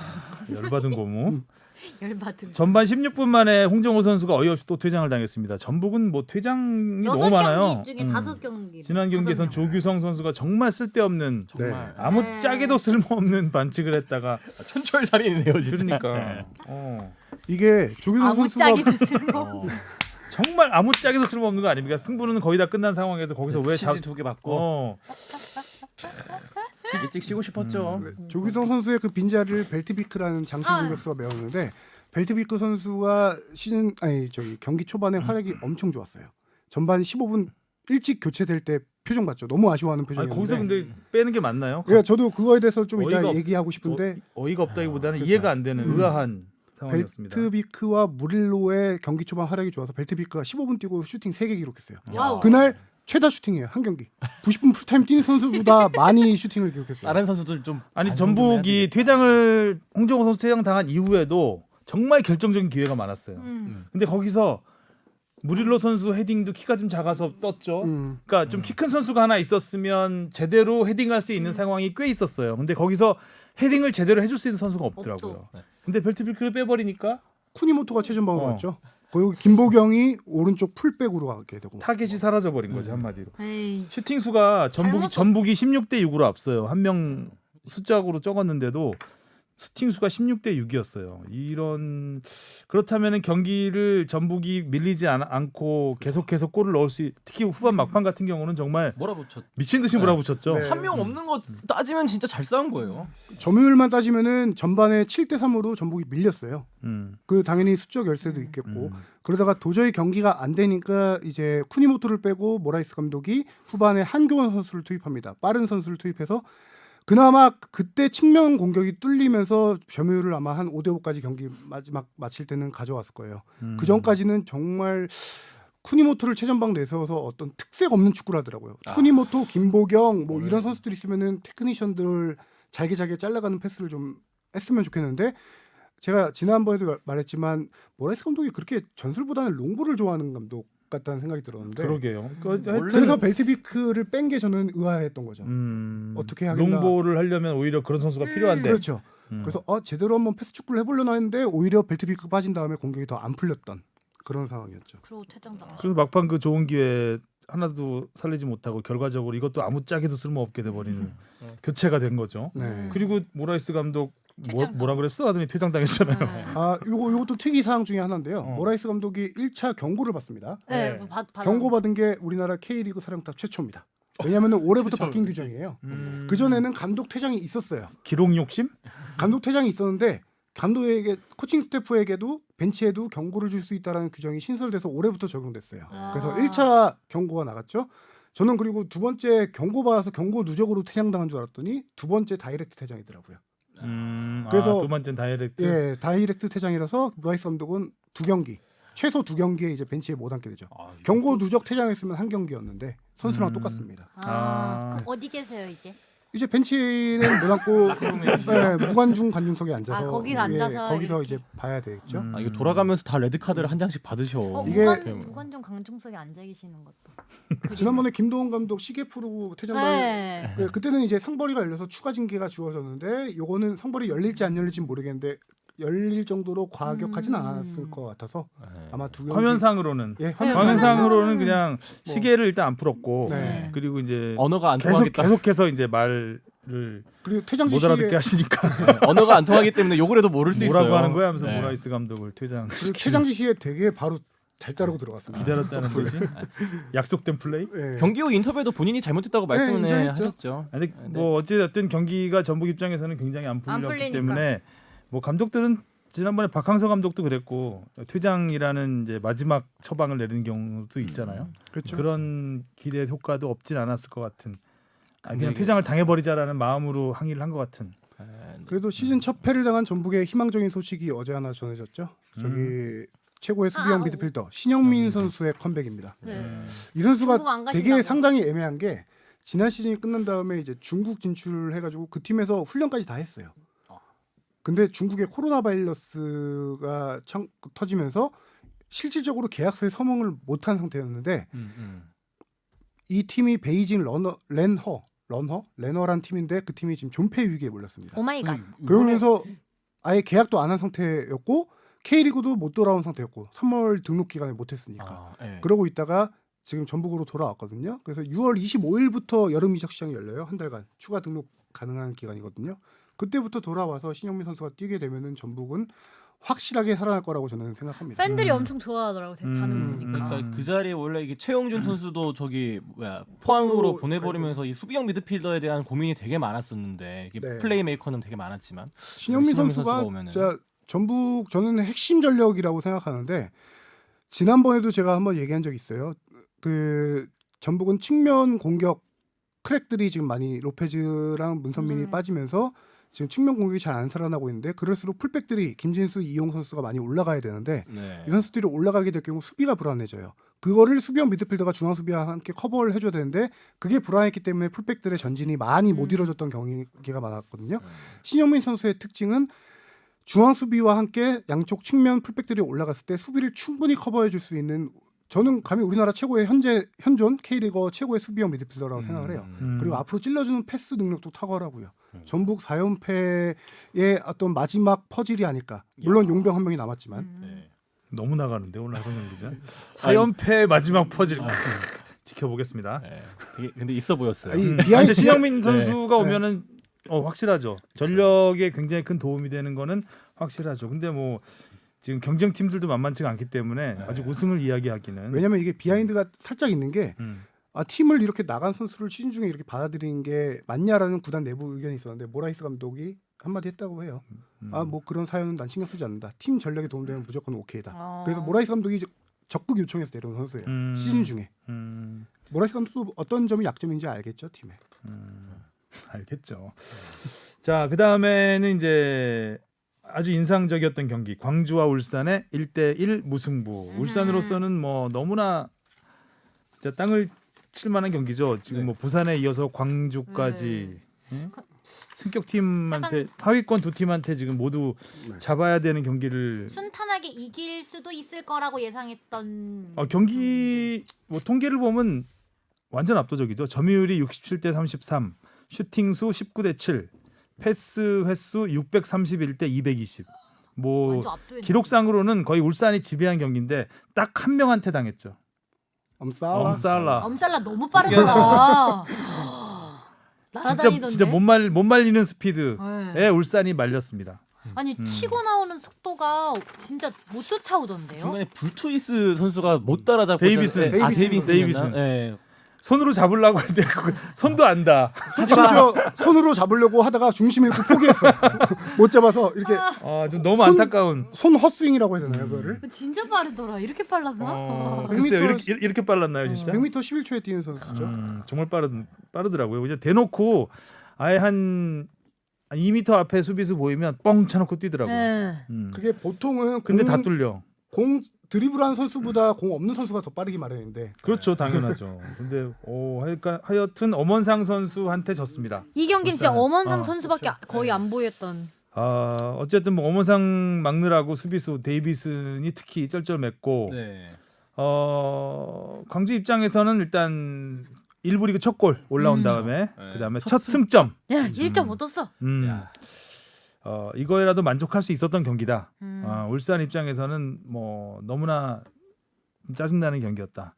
열받은 고무. 열받은. 전반 16분 만에 홍정호 선수가 어이없이 또 퇴장을 당했습니다. 전북은 뭐 퇴장이 너무 6경기 많아요. 중에 5경기. 지난 경기에선 조규성 선수가 정말 쓸데없는 정말 아무 네. 짝에도 쓸모없는 반칙을 했다가 천철살인이네요, 진짜. 그러니까 이게 조규성 아무 선수가 짝이 됐을모. 정말 아무 짝에도 쓸모없는 거 아닙니까? 승부는 거의 다 끝난 상황에서 거기서 왜 치즈 2개 받고 일찍 쉬고 싶었죠. 조규성 선수의 그 빈자리를 벨트비크라는 장신 공격수가 메웠는데 벨트비크 선수가 경기 초반에 활약이 엄청 좋았어요. 전반 15분 일찍 교체될 때 표정 봤죠. 너무 아쉬워하는 표정이었는데. 거기서 근데 빼는 게 맞나요? 저도 그거에 대해서 좀 이따 어이가 얘기하고 싶은데 어이가 없다기보다는 이해가 안 되는 의아한 상황이었습니다. 벨트비크와 무릴로의 경기 초반 활약이 좋아서 벨트비크가 15분 뛰고 슈팅 3개 기록했어요. 와우. 그날 최다 슈팅이에요. 한 경기. 90분 풀타임 뛰는 선수보다 많이 슈팅을 기록했어요. 다른 선수들 좀 아니 반성좀 전북이 해야 퇴장을 홍정호 선수 퇴장 당한 이후에도 정말 결정적인 기회가 많았어요. 근데 거기서 무릴로 선수 헤딩도 키가 좀 작아서 떴죠. 그러니까 좀 키 큰 선수가 하나 있었으면 제대로 헤딩할 수 있는 상황이 꽤 있었어요. 근데 거기서 헤딩을 제대로 해줄 수 있는 선수가 없더라고요. 없죠. 근데 벨트비크를 빼버리니까 쿠니모토가 최전방으로 갔죠. 그리고 김보경이 오른쪽 풀백으로 가게 되고. 타겟이 사라져버린 거죠 한마디로. 에이. 슈팅 수가 잘못 전북이 16대 6으로 앞서요. 한 명 숫자로 적었는데도 슈팅 수가 16대 6이었어요. 그렇다면은 경기를 전북이 밀리지 않고 계속해서 골을 넣을 수 특히 후반 막판 같은 경우는 정말 몰아붙였. 미친 듯이 몰아붙였죠. 네. 한 명 없는 거 따지면 진짜 잘 싸운 거예요. 점유율만 따지면은 전반에 7대 3으로 전북이 밀렸어요. 그 당연히 수적 열세도 있겠고 그러다가 도저히 경기가 안 되니까 이제 쿠니모토를 빼고 모라이스 감독이 후반에 한교원 선수를 투입합니다. 빠른 선수를 투입해서 그나마 그때 측면 공격이 뚫리면서 점유율을 아마 한 5대5까지 경기 마지막 마칠 때는 가져왔을 거예요. 그 전까지는 정말 쿠니모토를 최전방 내세워서 어떤 특색 없는 축구를 하더라고요. 쿠니모토, 김보경 뭐 이런 선수들이 있으면은 테크니션들을 잘게 잘라가는 패스를 좀 했으면 좋겠는데 제가 지난번에도 말했지만 모라이스 감독이 그렇게 전술보다는 롱볼을 좋아하는 감독 같다는 생각이 들었는데 그러게요. 그래서 벨트비크를 뺀 게 저는 의아했던 거죠. 어떻게 하겠나. 롱볼을 하려면 오히려 그런 선수가 필요한데. 그렇죠. 그래서 제대로 한번 패스 축구를 해보려나 했는데 오히려 벨트비크 빠진 다음에 공격이 더 안 풀렸던 그런 상황이었죠. 그리고 퇴장당하셨. 그래서 막판 그 좋은 기회 하나도 살리지 못하고 결과적으로 이것도 아무짝에도 쓸모없게 돼버리는 교체가 된 거죠. 네. 그리고 모라이스 감독 퇴장. 뭐라 그랬어 하더니 퇴장당했잖아요. 네. 요것도 특이 사항 중에 하나인데요. 모라이스 감독이 1차 경고를 받습니다. 네. 네. 경고받은 게 우리나라 K리그 사령탑 최초입니다. 왜냐하면 올해부터 최초. 바뀐 규정이에요. 그 전에는 감독 퇴장이 있었어요. 기록 욕심? 감독 퇴장이 있었는데 감독에게 코칭 스태프에게도 벤치에도 경고를 줄 수 있다라는 규정이 신설돼서 올해부터 적용됐어요. 그래서 1차 경고가 나갔죠. 저는 그리고 두 번째 경고 받아서 경고 누적으로 퇴장당한 줄 알았더니 두 번째 다이렉트 퇴장이더라고요. 그래서 두 번째는 다이렉트. 예, 다이렉트 퇴장이라서 모라이스 감독은 최소 두 경기에 이제 벤치에 못 앉게 되죠. 경고 누적 퇴장했으면 한 경기였는데 선수랑 똑같습니다. 그럼 어디 계세요 이제? 이제 벤치는 못 앉고 무관중 관중석에 앉아서 거기서 앉아서 거기서 이렇게. 이제 봐야 되겠죠. 이거 돌아가면서 다 레드 카드를 한 장씩 받으셔. 이게- 무관중 강중석에 앉아 계시는 것도. 지난번에 김도훈 감독 시계 푸르고 퇴장당한 네. 그때는 이제 상벌이가 열려서 추가 징계가 주어졌는데 요거는 상벌이 열릴지 안 열릴지 모르겠는데 열릴 정도로 과격하진 않았을 것 같아서 아마 두 경기 화면상으로는 예, 화면상으로는 그냥 뭐. 시계를 일단 안 풀었고 네. 그리고 이제 언어가 안 통하겠다. 계속해서 이제 말을 그리고 퇴장지 못 알아듣게 시에 하시니까 언어가 안 통하기 때문에 욕을 해도 모를 수 있어요. 뭐라고 하는 거야 하면서 네. 모라이스 감독을 퇴장 그리고 퇴장지 시에 되게 바로 잘 따르고 들어갔습니다. 기다렸다는 듯이 약속된 플레이. 예. 경기 후 인터뷰에도 본인이 잘못했다고 말씀을 인정했죠. 하셨죠. 아니 뭐 어찌됐든 경기가 전북 입장에서는 굉장히 안 풀렸기 풀리니까. 때문에 뭐 감독들은 지난번에 박항서 감독도 그랬고 퇴장이라는 이제 마지막 처방을 내리는 경우도 있잖아요. 그렇죠. 그런 기대 효과도 없진 않았을 것 같은. 그냥 근데 퇴장을 당해버리자라는 마음으로 항의를 한 것 같은. 그래도 시즌 첫 패를 당한 전북의 희망적인 소식이 어제 하나 전해졌죠. 저기 최고의 수비형 미드필더 신영민 선수의 컴백입니다. 네. 이 선수가 중국 안 가신다고. 되게 상당히 애매한 게 지난 시즌이 끝난 다음에 이제 중국 진출해가지고 그 팀에서 훈련까지 다 했어요. 근데 중국의 코로나 바이러스가 터지면서 실질적으로 계약서에 서명을 못한 상태였는데 이 팀이 베이징 런허란 팀인데 그 팀이 지금 존폐 위기에 몰렸습니다. 오마이갓. 그러면서 아예 계약도 안 한 상태였고 K리그도 못 돌아온 상태였고 3월 등록 기간에 못했으니까 그러고 있다가 지금 전북으로 돌아왔거든요. 그래서 6월 25일부터 여름 이적 시장이 열려요. 한 달간 추가 등록 가능한 기간이거든요. 그때부터 돌아와서 신영민 선수가 뛰게 되면은 전북은 확실하게 살아날 거라고 저는 생각합니다. 팬들이 엄청 좋아하더라고 반응 보니까. 그러니까 그 자리에 원래 이게 최용준 선수도 저기 포항으로 보내버리면서 이 수비형 미드필더에 대한 고민이 되게 많았었는데 이게 네. 플레이메이커는 되게 많았지만 신영민 선수가 오면은. 진짜 전북 저는 핵심 전력이라고 생각하는데 지난번에도 제가 한번 얘기한 적이 있어요. 그 전북은 측면 공격 크랙들이 지금 많이 로페즈랑 문선민이 빠지면서 지금 측면 공격이 잘 안 살아나고 있는데 그럴수록 풀백들이 김진수, 이용 선수가 많이 올라가야 되는데 네. 이 선수들이 올라가게 될 경우 수비가 불안해져요. 그거를 수비형 미드필더가 중앙 수비와 함께 커버를 해줘야 되는데 그게 불안했기 때문에 풀백들의 전진이 많이 못 이뤄졌던 경기가 많았거든요. 신영민 선수의 특징은 중앙 수비와 함께 양쪽 측면 풀백들이 올라갔을 때 수비를 충분히 커버해줄 수 있는 저는 감히 우리나라 최고의 현존 K리거 최고의 수비형 미드필더라고 생각을 해요. 그리고 앞으로 찔러주는 패스 능력도 탁월하고요. 전북 4연패의 어떤 마지막 퍼즐이 아닐까. 물론 용병 한 명이 남았지만. 네. 너무 나가는데 오늘 하성룡 기자. 4연패 마지막 퍼즐 지켜보겠습니다. 네. 되게 근데 있어 보였어요. 근데 신영민 선수가 오면은 확실하죠. 전력에 굉장히 큰 도움이 되는 거는 확실하죠. 근데 뭐 지금 경쟁 팀들도 만만치가 않기 때문에 아직 우승을 이야기하기는. 왜냐면 이게 비하인드가 살짝 있는 게 음. 팀을 이렇게 나간 선수를 시즌 중에 이렇게 받아들이는 게 맞냐라는 구단 내부 의견이 있었는데 모라이스 감독이 한마디 했다고 해요. 뭐 그런 사연은 난 신경 쓰지 않는다. 팀 전력에 도움되면 무조건 오케이다. 그래서 모라이스 감독이 적극 요청해서 내려온 선수예요. 시즌 중에. 모라이스 감독도 어떤 점이 약점인지 알겠죠, 팀에. 알겠죠. 자, 그다음에는 이제 아주 인상적이었던 경기 광주와 울산의 1대1 무승부. 울산으로서는 뭐 너무나 진짜 땅을 칠 만한 경기죠. 지금 네. 뭐 부산에 이어서 광주까지 승격팀한테 하위권 두 팀한테 지금 모두 잡아야 되는 경기를 순탄하게 이길 수도 있을 거라고 예상했던 경기 뭐 통계를 보면 완전 압도적이죠. 점유율이 67대 33, 슈팅 수 19대 7, 패스 횟수 631대 220. 뭐 완전 압도했네. 기록상으로는 거의 울산이 지배한 경기인데 딱 한 명한테 당했죠. 엄살라. 엄살라 너무 빠르더라. 날아다니던데. 진짜 못 말리는 스피드에 네. 울산이 말렸습니다. 아니 치고 나오는 속도가 진짜 못 쫓아오던데요. 중간에 불투이스 선수가 못 따라잡고 데이비슨. 데이비슨. 네. 손으로 잡으려고 했는데 손도 안 닿아. 심지어 손으로 잡으려고 하다가 중심 잃고 포기했어. 못 잡아서 이렇게 좀 너무 안타까운. 손 헛스윙이라고 해야 되나요, 그거를? 진짜 빠르더라. 이렇게 빨랐나? 글쎄요, 100m 이렇게 빨랐나요, 진짜? 100m 11초에 뛰는 선수죠. 정말 빠르더라고요. 그냥 대놓고 아예 한 2m 앞에 수비수 보이면 뻥 차놓고 뛰더라고요. 네. 그게 보통은 근데 다 뚫려. 공 드리블한 선수보다 공 없는 선수가 더 빠르기 마련인데. 그렇죠, 당연하죠. 근데 하여튼 엄원상 선수한테 졌습니다. 이 경기는 진짜 울산은. 엄원상 선수밖에 그렇죠. 거의 안 보였던. 어쨌든 뭐 엄원상 막느라고 수비수 데이비슨이 특히 쩔쩔맸고 네. 광주 입장에서는 일단 1부 리그 첫 골 올라온 다음에 네. 그다음에 첫 승점. 야 1점 얻었어. 야. 이거에라도 만족할 수 있었던 경기다. 음. 울산 입장에서는 뭐 너무나 짜증나는 경기였다.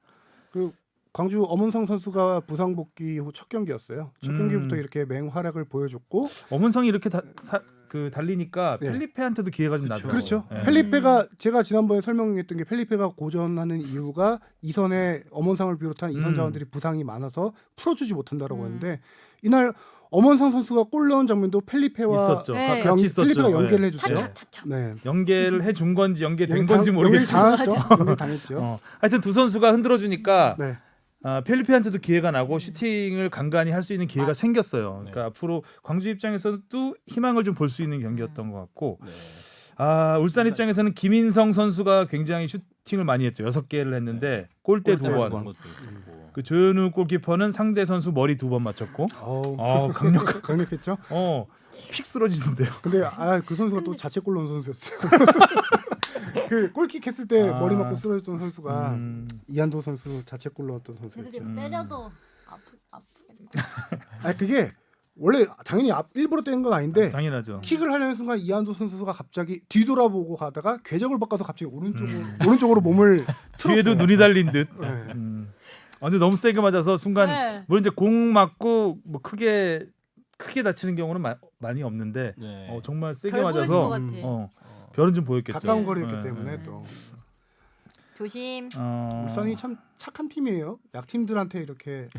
그 광주 엄원성 선수가 부상 복귀 후 첫 경기였어요. 첫 경기부터 이렇게 맹활약을 보여줬고 엄원성이 이렇게 달리니까 네. 펠리페한테도 기회가 좀 나죠. 그렇죠. 네. 펠리페가 제가 지난번에 설명했던 게 펠리페가 고전하는 이유가 이선에 엄원상을 비롯한 이선 자원들이 부상이 많아서 풀어주지 못한다라고 했는데 이날 엄원상 선수가 골 넣은 장면도 펠리페와 있었죠. 네. 같이 있었죠. 펠리페가 네. 연결을 해주죠. 차차차차. 네. 연계를 해준 건지 연계된 건지 모르겠죠. 연결 당했죠. 하여튼 두 선수가 흔들어주니까 네. 펠리페한테도 기회가 나고 슈팅을 간간히 할 수 있는 기회가 생겼어요. 그러니까 앞으로 광주 입장에서도 희망을 좀 볼 수 있는 경기였던 것 같고 네. 울산 입장에서는 김인성 선수가 굉장히 슈팅을 많이 했죠. 6개를 했는데 골대 2번. 것도 있고. 그 조현우 골키퍼는 상대 선수 머리 2번 맞췄고 강력했죠. 픽 쓰러지던데요. 근데 그 선수가 또 자책골 넣은 선수였어요. 그 골킥 했을 때 머리 맞고 쓰러졌던 선수가 이한도 선수 자책골 넣었던 선수였죠. 때려도 아프겠네. 그게 원래 당연히 일부러 때린 건 아닌데 당연하죠. 킥을 하려는 순간 이한도 선수가 갑자기 뒤돌아보고 가다가 궤적을 바꿔서 갑자기 오른쪽으로 몸을 뒤에도 틀었어요. 눈이 달린 듯. 네. 근데 너무 세게 맞아서 순간 네. 물론 이제 공 맞고 뭐 크게 다치는 경우는 많이 없는데 네. 정말 세게 별 보였을 것 맞아서 같아. 별은 좀 보였겠죠. 가까운 거리였기 네. 때문에 또 조심. 울산이 참 착한 팀이에요. 약팀들한테 이렇게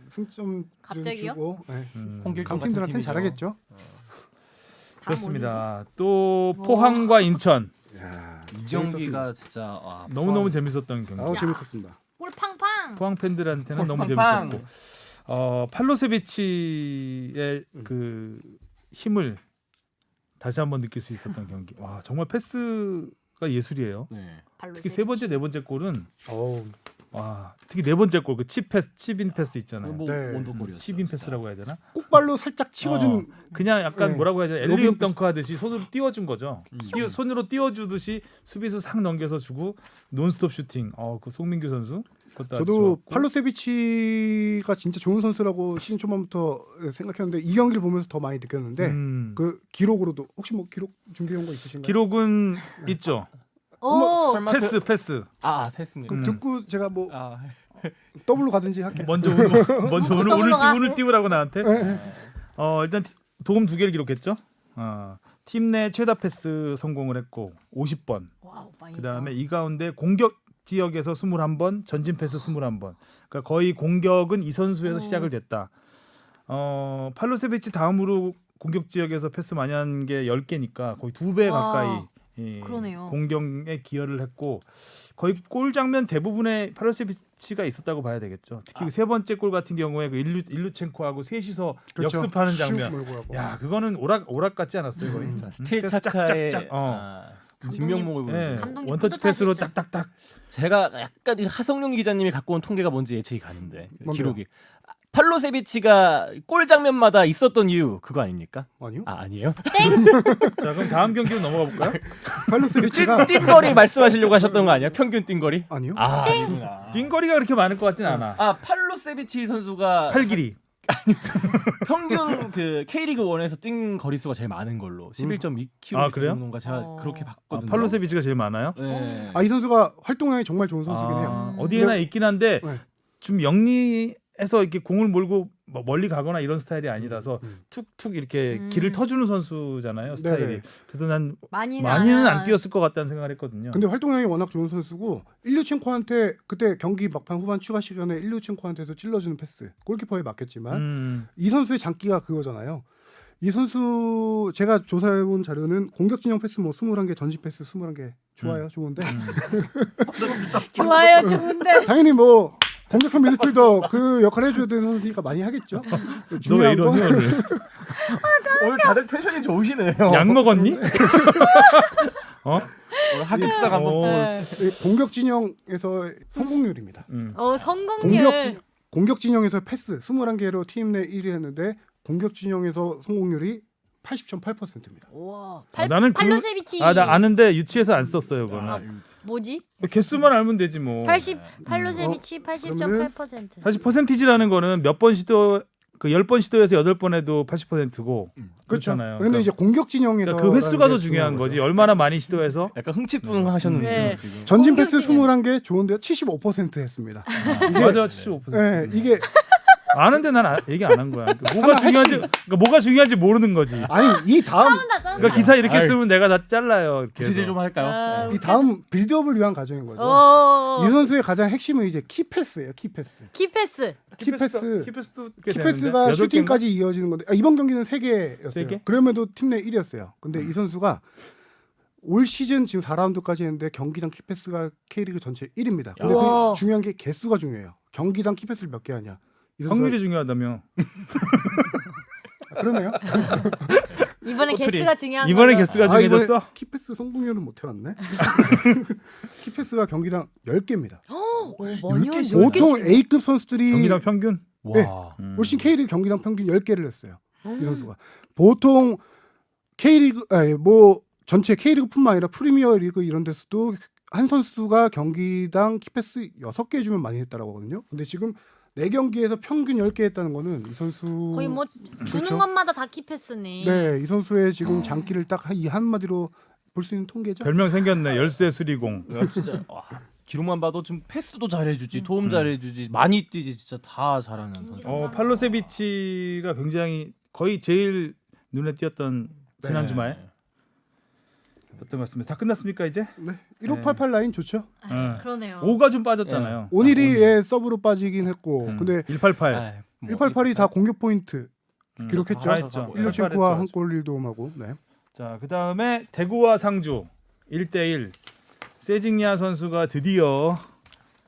승점 갑자기요? 주고 홍길동 같은 강팀들한테는 팀이죠. 잘하겠죠. 그렇습니다. 또 포항과 인천 이 경기가 진짜 너무너무 재밌었던 경기. 재밌었습니다. 골 팡팡. 포항 팬들한테는 너무 팡팡. 재밌었고 팔로세비치의 그 힘을 다시 한번 느낄 수 있었던 경기. 와 정말 패스가 예술이에요. 네. 특히 세 번째 네 번째 골은 어우, 와 특히 네 번째 골 그 칩인 패스 있잖아요. 뭐 네. 원더골이었죠. 칩인 패스라고 해야 되나? 꼭발로 살짝 치워준 그냥 약간 네. 뭐라고 해야 되나? 로빙 엘리웁 패스. 덩크 하듯이 손으로 띄워준 거죠. 손으로 띄워주듯이 수비수 싹 넘겨서 주고 논스톱 슈팅. 그 송민규 선수. 그것도 아주 저도 좋았고. 팔로세비치가 진짜 좋은 선수라고 시즌 초반부터 생각했는데 이 경기를 보면서 더 많이 느꼈는데 그 기록으로도 혹시 뭐 기록 준비한 거 있으신가요? 기록은 있죠. 오. 설마 패스. 패스입니다. 그럼 듣고 제가 뭐 아, 더블로 가든지 할게요. 먼저 오늘 더블로가. 오늘 띄우라고 나한테. 네. 일단 도움 2개를 기록했죠. 팀 내 최다 패스 성공을 했고 50번. 와우, 많이 그다음에 이 가운데 공격 지역에서 21번, 전진 패스 21번. 그러니까 거의 공격은 이 선수에서 시작을 됐다. 팔로세비치 다음으로 공격 지역에서 패스 많이 한 게 10개니까 거의 2배 와, 가까이 그러네요. 공격에 기여를 했고 거의 골 장면 대부분에 팔로세비치가 있었다고 봐야 되겠죠. 특히 그 세 번째 골 같은 경우에 그 일루첸코하고 셋이서 그렇죠. 역습하는 슉 장면. 몰고 가고. 야, 그거는 오락 같지 않았어요, 거의. 스틸 그래서 차카의 짝짝짝. 진면목을 예, 보여줘요. 감독님 원터치 패스로 뿌듯하시죠? 딱딱딱. 제가 약간 이 하성룡 기자님이 갖고 온 통계가 뭔지 예측이 가는데 그 뭔데요? 기록이 팔로세비치가 골 장면마다 있었던 이유 그거 아닙니까? 아니요. 아니에요? 자, 그럼 다음 경기로 넘어가 볼까요? 팔로세비치가 띵거리 말씀하시려고 하셨던 거 아니야? 평균 띵거리? 아니요. 아니구나. 띵거리가 그렇게 많을 것 같진 않아. 팔로세비치 선수가 팔 길이. 평균 그 K리그 1에서 뛴 거리수가 제일 많은 걸로 11.2km 아, 그래요? 정도인가 제가 그렇게 봤거든요. 팔로세비치가 제일 많아요? 네. 이 선수가 활동량이 정말 좋은 선수긴 해요. 어디에나 있긴 한데 네. 좀 영리해서 이렇게 공을 몰고 뭐 멀리 가거나 이런 스타일이 아니라서 툭툭 이렇게 길을 터주는 선수잖아요, 스타일이. 네네. 그래서 난 많이는 안 뛰었을 것 같다는 생각을 했거든요. 근데 활동량이 워낙 좋은 선수고 일류첸코한테 그때 경기 막판 후반 추가 시간에 일류첸코한테도 찔러주는 패스 골키퍼에 맡겼지만 이 선수의 장기가 그거잖아요. 이 선수 제가 조사해본 자료는 공격 진영 패스 뭐 21개, 전진 패스 21개 좋아요, 좋은데 좋아요, 좋은데. 당연히 뭐 공격형 미드필더 그 역할 해줘야 되는 선수니까 많이 하겠죠. 너 왜 중요한 이러니 건 오늘? 오늘 다들 텐션이 좋으시네요. 약 먹었니? 오늘 하객상 한번 네. 이 공격 진영에서 성공률입니다. 성공률. 공격 진영에서 패스 21개로 팀 내 1위 했는데 공격 진영에서 성공률이 80.8%입니다. 우와. 나는 팔로세비치. 나 아는데 유치해서 안 썼어요, 그거는. 뭐지? 개수만 알면 되지 뭐. 80 팔로세비치 그러면은 80.8%. 사실 퍼센티지라는 거는 몇 번 시도 그 10번 시도해서 8번 해도 80%고 그렇죠. 그렇잖아요. 근데 이제 공격 진영에서 그 횟수가 더 중요한 거지. 얼마나 많이 시도해서. 약간 흥칫붕하셨는데 네. 지금. 전진 공격 패스 진영. 21개 좋은데요. 75% 했습니다. 맞아, 75%. 네, 이게 아는데 난 얘기 안 한 거야. 뭐가 중요한지 모르는 거지. 아니 이 다음 그러니까 기사 이렇게 쓰면 내가 다 잘라요. 이렇게 구체질 해서. 좀 할까요? 네. 이 다음 빌드업을 위한 과정인 거죠. 어. 이 선수의 가장 핵심은 이제 키패스예요. 키패스. 키패스. 키패스. 키패스도 키패스가 슈팅까지 이어지는 건데 이번 경기는 3개였어요. 세 개? 그럼에도 팀 내 1위였어요. 근데 이 선수가 올 시즌 지금 4라운드까지 했는데 경기당 키패스가 K리그 전체 1위입니다. 근데 우와. 그 중요한 게 개수가 중요해요. 경기당 키패스를 몇 개 하냐. 이 선수가- 확률이 중요하다며. 그러네요. 이번에 꼬투리. 개수가 중요한 이번에 거죠. 개수가 이번에 중요해졌어? 키패스 성공률은 못 해왔네. 키패스가 경기당 10개입니다. 오, 많이 열 개씩. 보통 A급 선수들이 경기당 평균? 네. 와. 올 시즌 K리그 경기당 평균 10개를 했어요. 이 선수가. 보통 K리그 뭐 전체 K리그뿐만 아니라 프리미어리그 이런 데서도 한 선수가 경기당 키패스 6개 주면 많이 했다라고 하거든요. 근데 지금 4경기에서 평균 10개 했다는 거는 이 선수 거의 뭐 주는 그렇죠. 것마다 다 키패스네. 네, 이 선수의 지금 장기를 딱 이 한마디로 볼 수 있는 통계죠. 별명 생겼네. 열쇠 수리공. 야, 진짜 와, 기록만 봐도 지금 패스도 잘해주지, 도움 잘해주지, 많이 뛰지, 진짜 다 잘하는 선수. 팔로세비치가 굉장히 거의 제일 눈에 띄었던 지난 주말 어떤 것 같습니다. 다 끝났습니까 이제? 네. 1588 라인 좋죠. 그러네요. 5가 좀 빠졌잖아요. 오닐이 서브로 빠지긴 했고 근데 188. 188이 다 공격 포인트 기록했죠. 다 했죠. 일루첸코와 한 골 1도움하고. 네. 자, 그다음에 대구와 상주 1대1. 세징야 선수가 드디어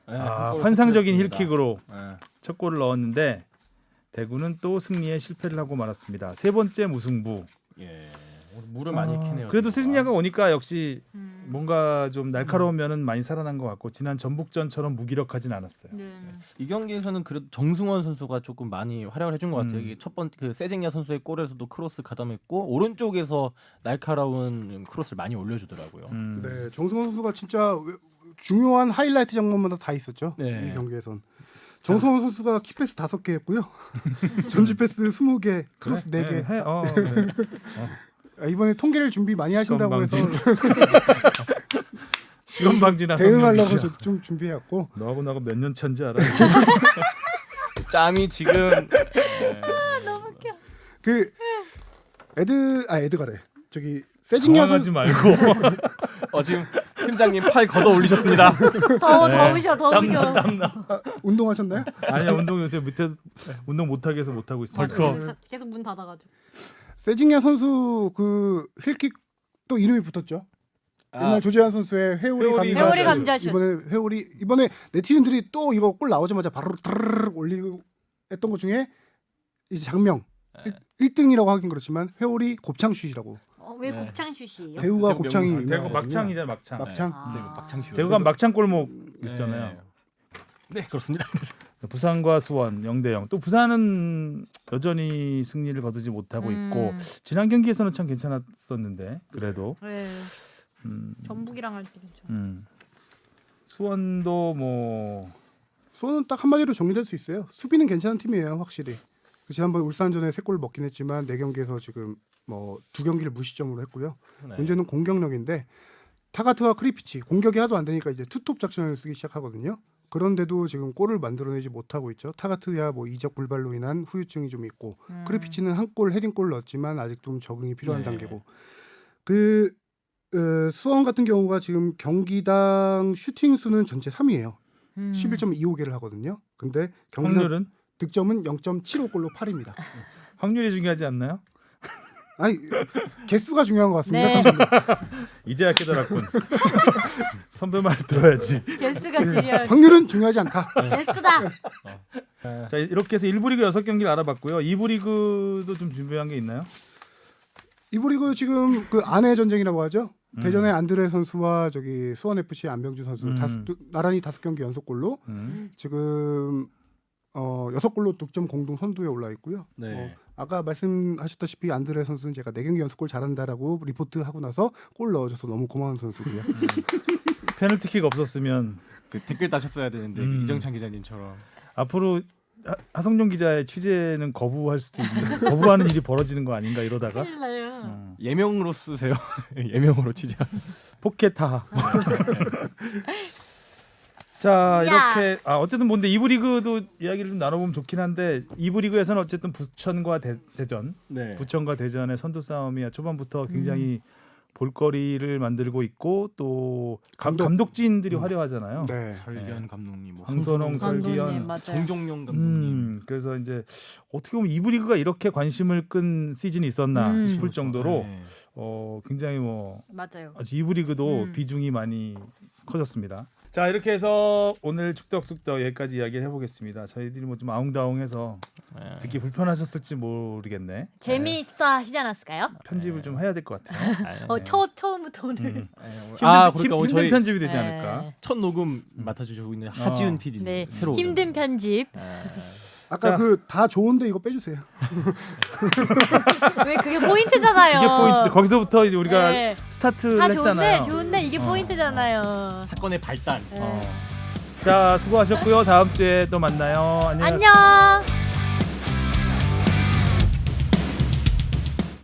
환상적인 힐킥으로 첫 골을 넣었는데 대구는 또 승리에 실패를 하고 말았습니다. 세 번째 무승부. 예. 오늘 물을 많이 캐네요. 그래도 대구가. 세징야가 오니까 역시 뭔가 좀 날카로운 면은 많이 살아난 것 같고 지난 전북전처럼 무기력하진 않았어요. 네. 이 경기에서는 그래도 정승원 선수가 조금 많이 활약을 해준 것 같아요. 이게 첫 번째 그 세징야 선수의 골에서도 크로스 가담했고 오른쪽에서 날카로운 크로스를 많이 올려주더라고요. 네, 정승원 선수가 진짜 중요한 하이라이트 장면마다 다 있었죠. 네. 이 경기에선. 정승원 선수가 키패스 5개 했고요. 전지 패스 20개, 크로스 4개. 네. 이번에 통계를 준비 많이 하신다고 해서 시간 방지나 대응하려고 좀 준비해왔고. 너하고 나하고 몇 년 차인지 알아? 짬이 지금 너무 웃겨. 그 에드가래. 저기 세징야 당황하지 선수 말고 지금 팀장님 팔 걷어 올리셨습니다. 더우셔. 운동하셨나요? 아니야 운동 요새 밑에서 운동 못하게 해서 못하고 있어. 계속 문 닫아가지고. 세징야 선수 그 힐킥 또 이름이 붙었죠. 옛날 조재환 선수의 회오리 회오리 감자슛. 이번에 네티즌들이 또 이거 골 나오자마자 바로 드르륵 올리고 했던 것 중에 이제 장명 1등이라고 하긴 그렇지만 회오리 곱창슛이라고. 왜 네. 곱창슛이에요? 대구가 대구 곱창이 명물. 대구 유명하거든요. 막창이잖아 막창. 막창. 막창 대구가 막창 골목 있잖아요. 네 그렇습니다. 부산과 수원 0대0. 또 부산은 여전히 승리를 거두지 못하고 있고 지난 경기에서는 참 괜찮았었는데 그래도 네. 전북이랑 할 때 괜찮죠. 수원도 뭐 수원은 딱 한마디로 정리될 수 있어요. 수비는 괜찮은 팀이에요, 확실히. 지난번 울산전에 3골 먹긴 했지만 4경기에서 지금 뭐 2경기를 무失점으로 했고요. 네. 문제는 공격력인데 타가트와 크리피치 공격이 하도 안 되니까 이제 투톱 작전을 쓰기 시작하거든요. 그런데도 지금 골을 만들어내지 못하고 있죠. 타가트야 뭐 이적 불발로 인한 후유증이 좀 있고 크리피치는 한 골 헤딩골 넣었지만 아직 좀 적응이 필요한 네. 단계고 수원 같은 경우가 지금 경기당 슈팅 수는 전체 3위예요. 11.25개를 하거든요. 근데 경기당 확률은 득점은 0.75골로 8입니다. 확률이 중요하지 않나요? 아니 개수가 중요한 것 같습니다. 네. 이제야 깨달았군. 선배 말 들어야지. 개수가 중요한. 확률은 중요하지 않다. 개수다. 자 이렇게 해서 1부 리그 6경기를 알아봤고요. 2부 리그도 좀 준비한 게 있나요? 이부 리그 지금 그 아내 전쟁이라고 하죠. 대전의 안드레 선수와 저기 수원 FC 안병주 선수 나란히 5경기 연속골로 지금 6골로 득점 공동 선두에 올라 있고요. 네. 아까 말씀하셨다시피 안드레 선수는 제가 4경기 연속골 잘한다라고 리포트하고 나서 골 넣어줘서 너무 고마운 선수고요. 페널티킥 없었으면 그 댓글 다셨어야 되는데 이정찬 기자님처럼. 앞으로 하성룡 기자의 취재는 거부할 수도 있는 거부하는 일이 벌어지는 거 아닌가 이러다가 큰일 나요. 예명으로 쓰세요. 예명으로 취재. 포켓하. 자 야. 이렇게 어쨌든 뭔데 2부 리그도 이야기를 좀 나눠보면 좋긴 한데 2부 리그에서는 어쨌든 부천과 대전 네. 부천과 대전의 선두 싸움이 초반부터 굉장히 볼거리를 만들고 있고 또 감독진들이 화려하잖아요. 네. 설기현 감독님, 뭐 황선홍, 감독님, 설기현, 맞아요. 정종용 감독님. 그래서 이제 어떻게 보면 2부 리그가 이렇게 관심을 끈 시즌이 있었나 싶을 정도로 네. 굉장히 뭐 맞아요. 아주 2부 리그도 비중이 많이 커졌습니다. 자 이렇게 해서 오늘 축덕숙덕 여기까지 이야기를 해보겠습니다. 저희들이 뭐 좀 아웅다웅해서 듣기 불편하셨을지 모르겠네. 재미있어 하시지 않았을까요? 편집을 좀 해야 될 것 같아요. 처음부터 오늘. 그러니까 오늘 힘든 저희 편집이 되지 네. 않을까. 첫 녹음 맡아주시고 있는 하지은 PD님 네. 새로 힘든 편집. 아까 자. 그 다 좋은데 이거 빼주세요. 왜 그게 포인트잖아요. 이게 포인트. 거기서부터 이제 우리가 네. 스타트를 다 했잖아요. 좋은데 이게 포인트잖아요. 사건의 발단. 네. 자 수고하셨고요. 다음 주에 또 만나요. 안녕히 가세요. 안녕.